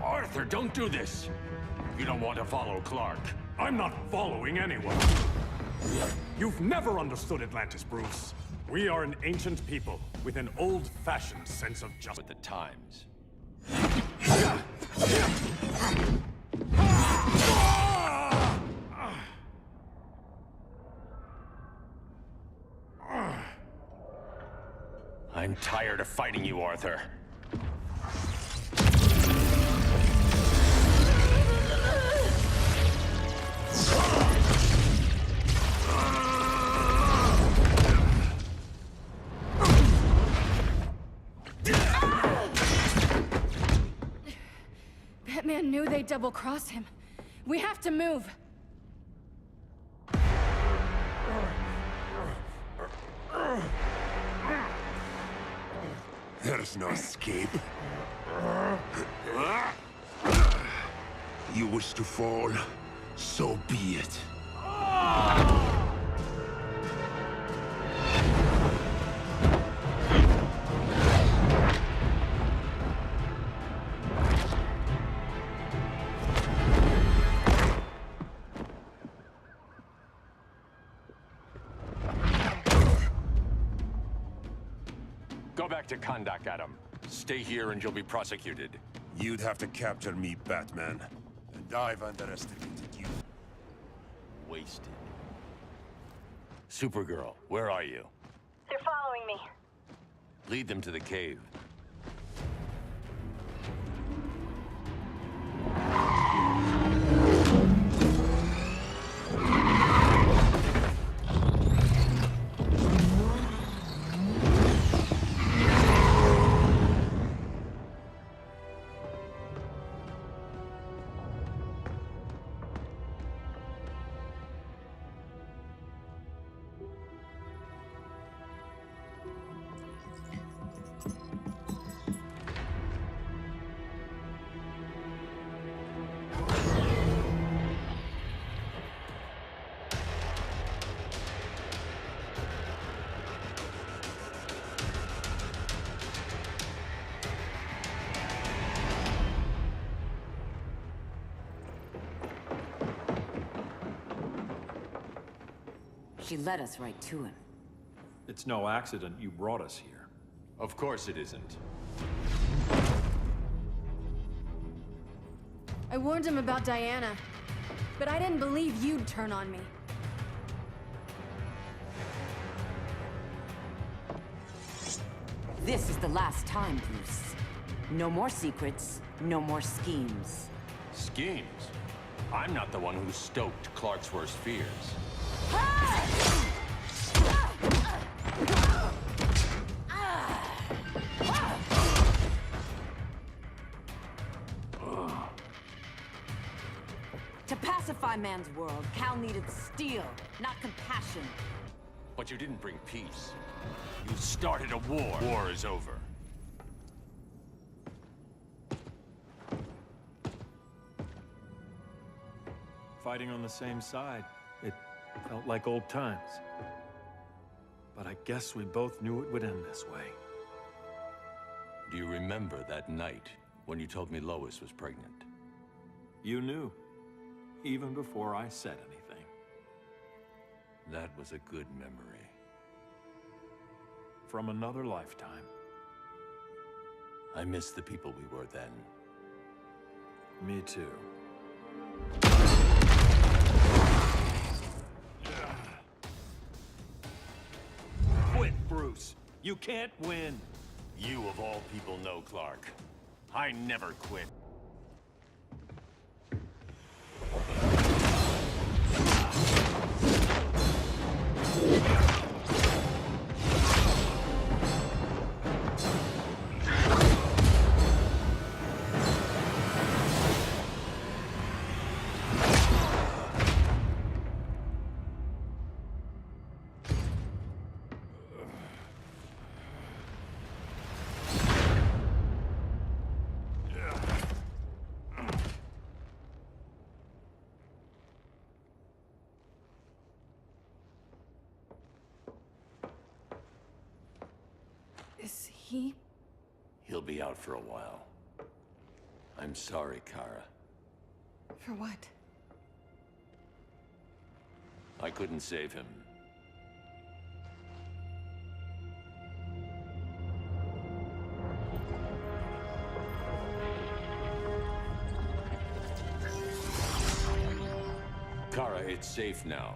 [SPEAKER 3] Arthur, don't do this! You don't want to follow Clark.
[SPEAKER 11] I'm not following anyone. You've never understood Atlantis, Bruce. We are an ancient people with an old-fashioned sense of justice.
[SPEAKER 3] With the times. I'm tired of fighting you, Arthur.
[SPEAKER 1] Batman knew they'd double-cross him. We have to move.
[SPEAKER 17] There's no escape. You wish to fall, so be it.
[SPEAKER 3] Go back to Kahndaq, Adam. Stay here and you'll be prosecuted.
[SPEAKER 17] You'd have to capture me, Batman. And I've underestimated you.
[SPEAKER 3] Wasted. Supergirl, where are you?
[SPEAKER 12] They're following me.
[SPEAKER 3] Lead them to the cave.
[SPEAKER 6] She led us right to him.
[SPEAKER 8] It's no accident you brought us here.
[SPEAKER 3] Of course it isn't.
[SPEAKER 1] I warned him about Diana, but I didn't believe you'd turn on me.
[SPEAKER 6] This is the last time, Bruce. No more secrets, no more schemes.
[SPEAKER 3] Schemes? I'm not the one who stoked Clark's worst fears.
[SPEAKER 6] To pacify man's world, Cal needed steel, not compassion.
[SPEAKER 3] But you didn't bring peace. You started a war. War is over.
[SPEAKER 8] Fighting on the same side, it felt like old times. But I guess we both knew it would end this way.
[SPEAKER 3] Do you remember that night when you told me Lois was pregnant?
[SPEAKER 8] You knew, even before I said anything.
[SPEAKER 3] That was a good memory.
[SPEAKER 8] From another lifetime.
[SPEAKER 3] I miss the people we were then.
[SPEAKER 8] Me too. Quit, Bruce. You can't win.
[SPEAKER 3] You of all people know, Clark. I never quit.
[SPEAKER 1] Is he?
[SPEAKER 3] He'll be out for a while. I'm sorry, Kara.
[SPEAKER 1] For what?
[SPEAKER 3] I couldn't save him. Kara, it's safe now.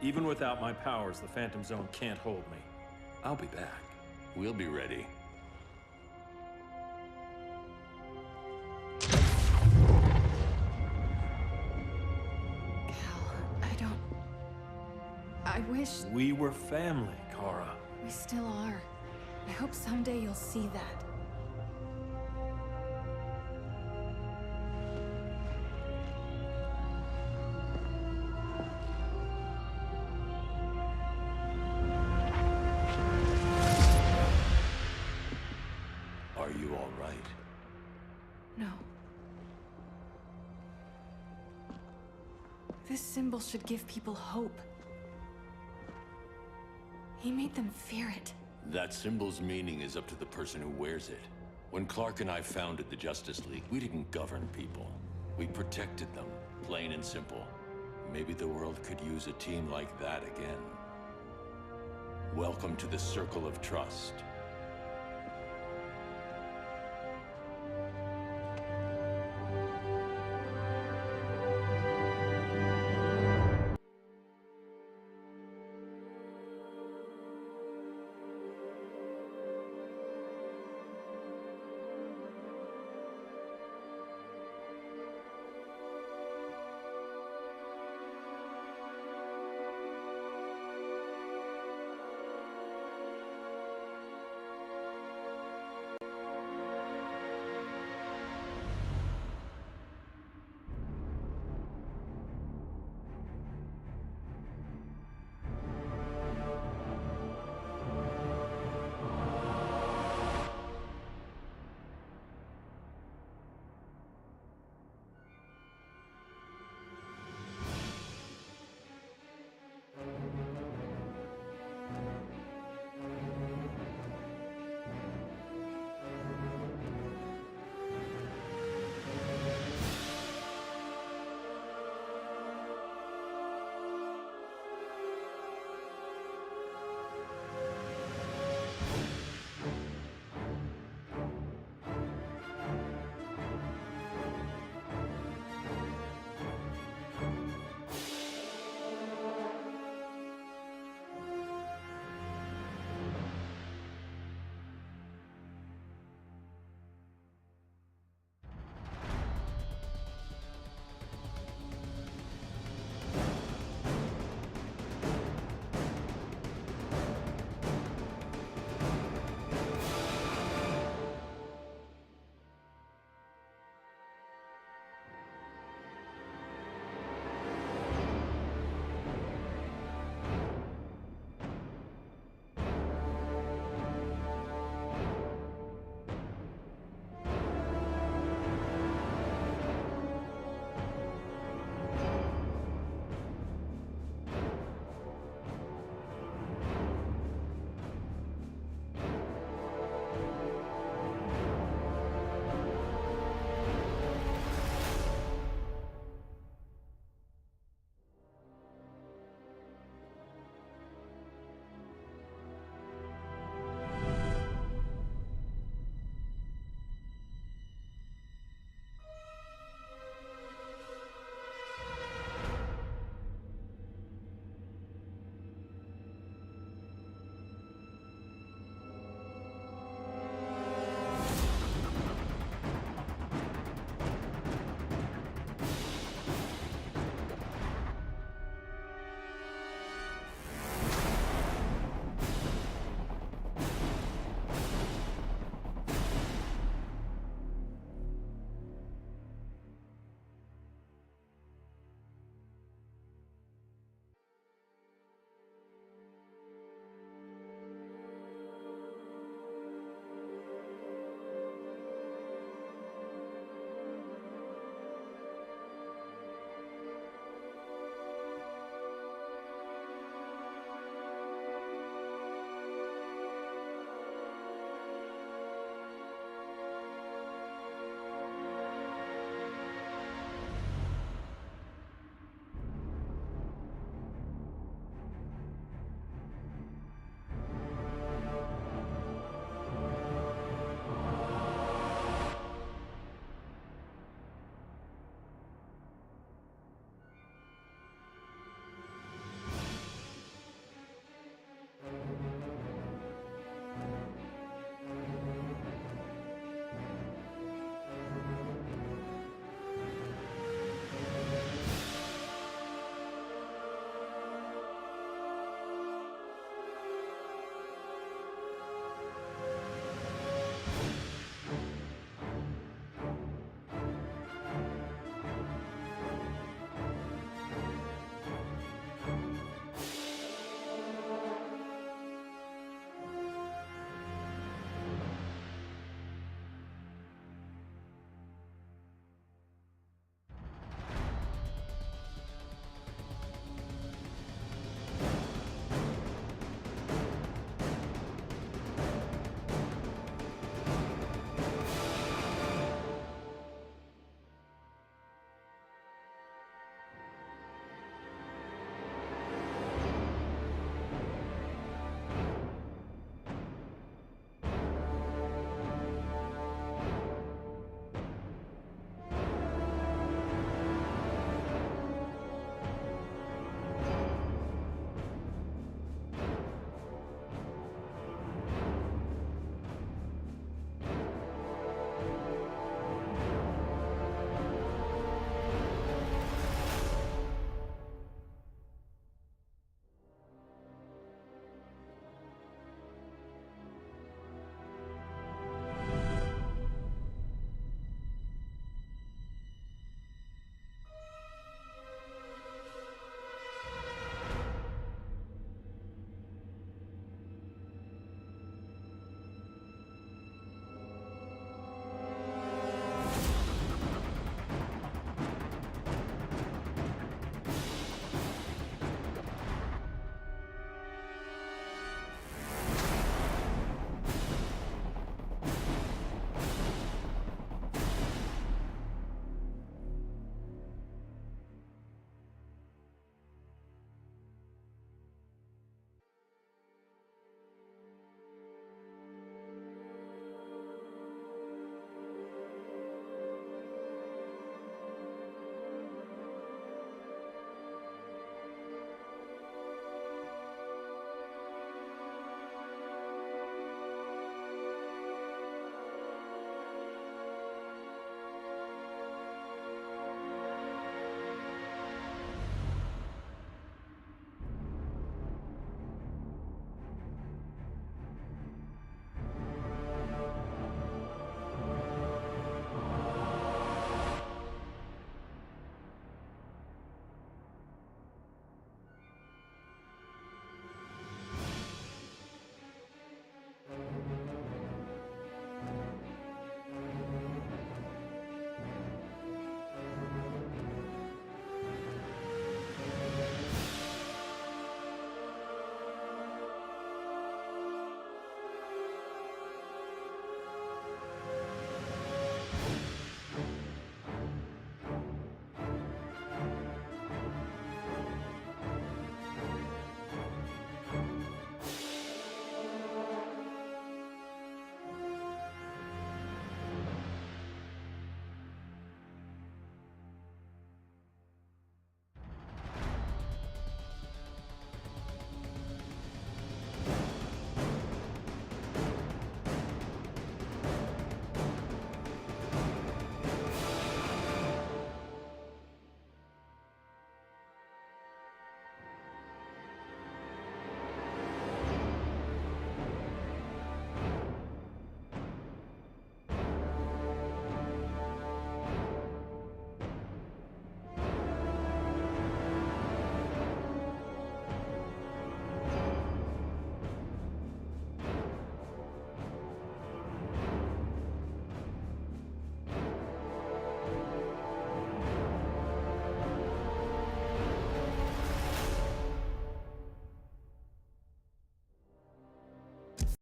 [SPEAKER 8] Even without my powers, the Phantom Zone can't hold me. I'll be back.
[SPEAKER 3] We'll be ready.
[SPEAKER 1] I wish...
[SPEAKER 8] We were family, Kara.
[SPEAKER 1] We still are. I hope someday you'll see that.
[SPEAKER 3] Are you all right?
[SPEAKER 1] No. This symbol should give people hope. He made them fear it.
[SPEAKER 3] That symbol's meaning is up to the person who wears it. When Clark and I founded the Justice League, we didn't govern people. We protected them, plain and simple. Maybe the world could use a team like that again. Welcome to the Circle of Trust.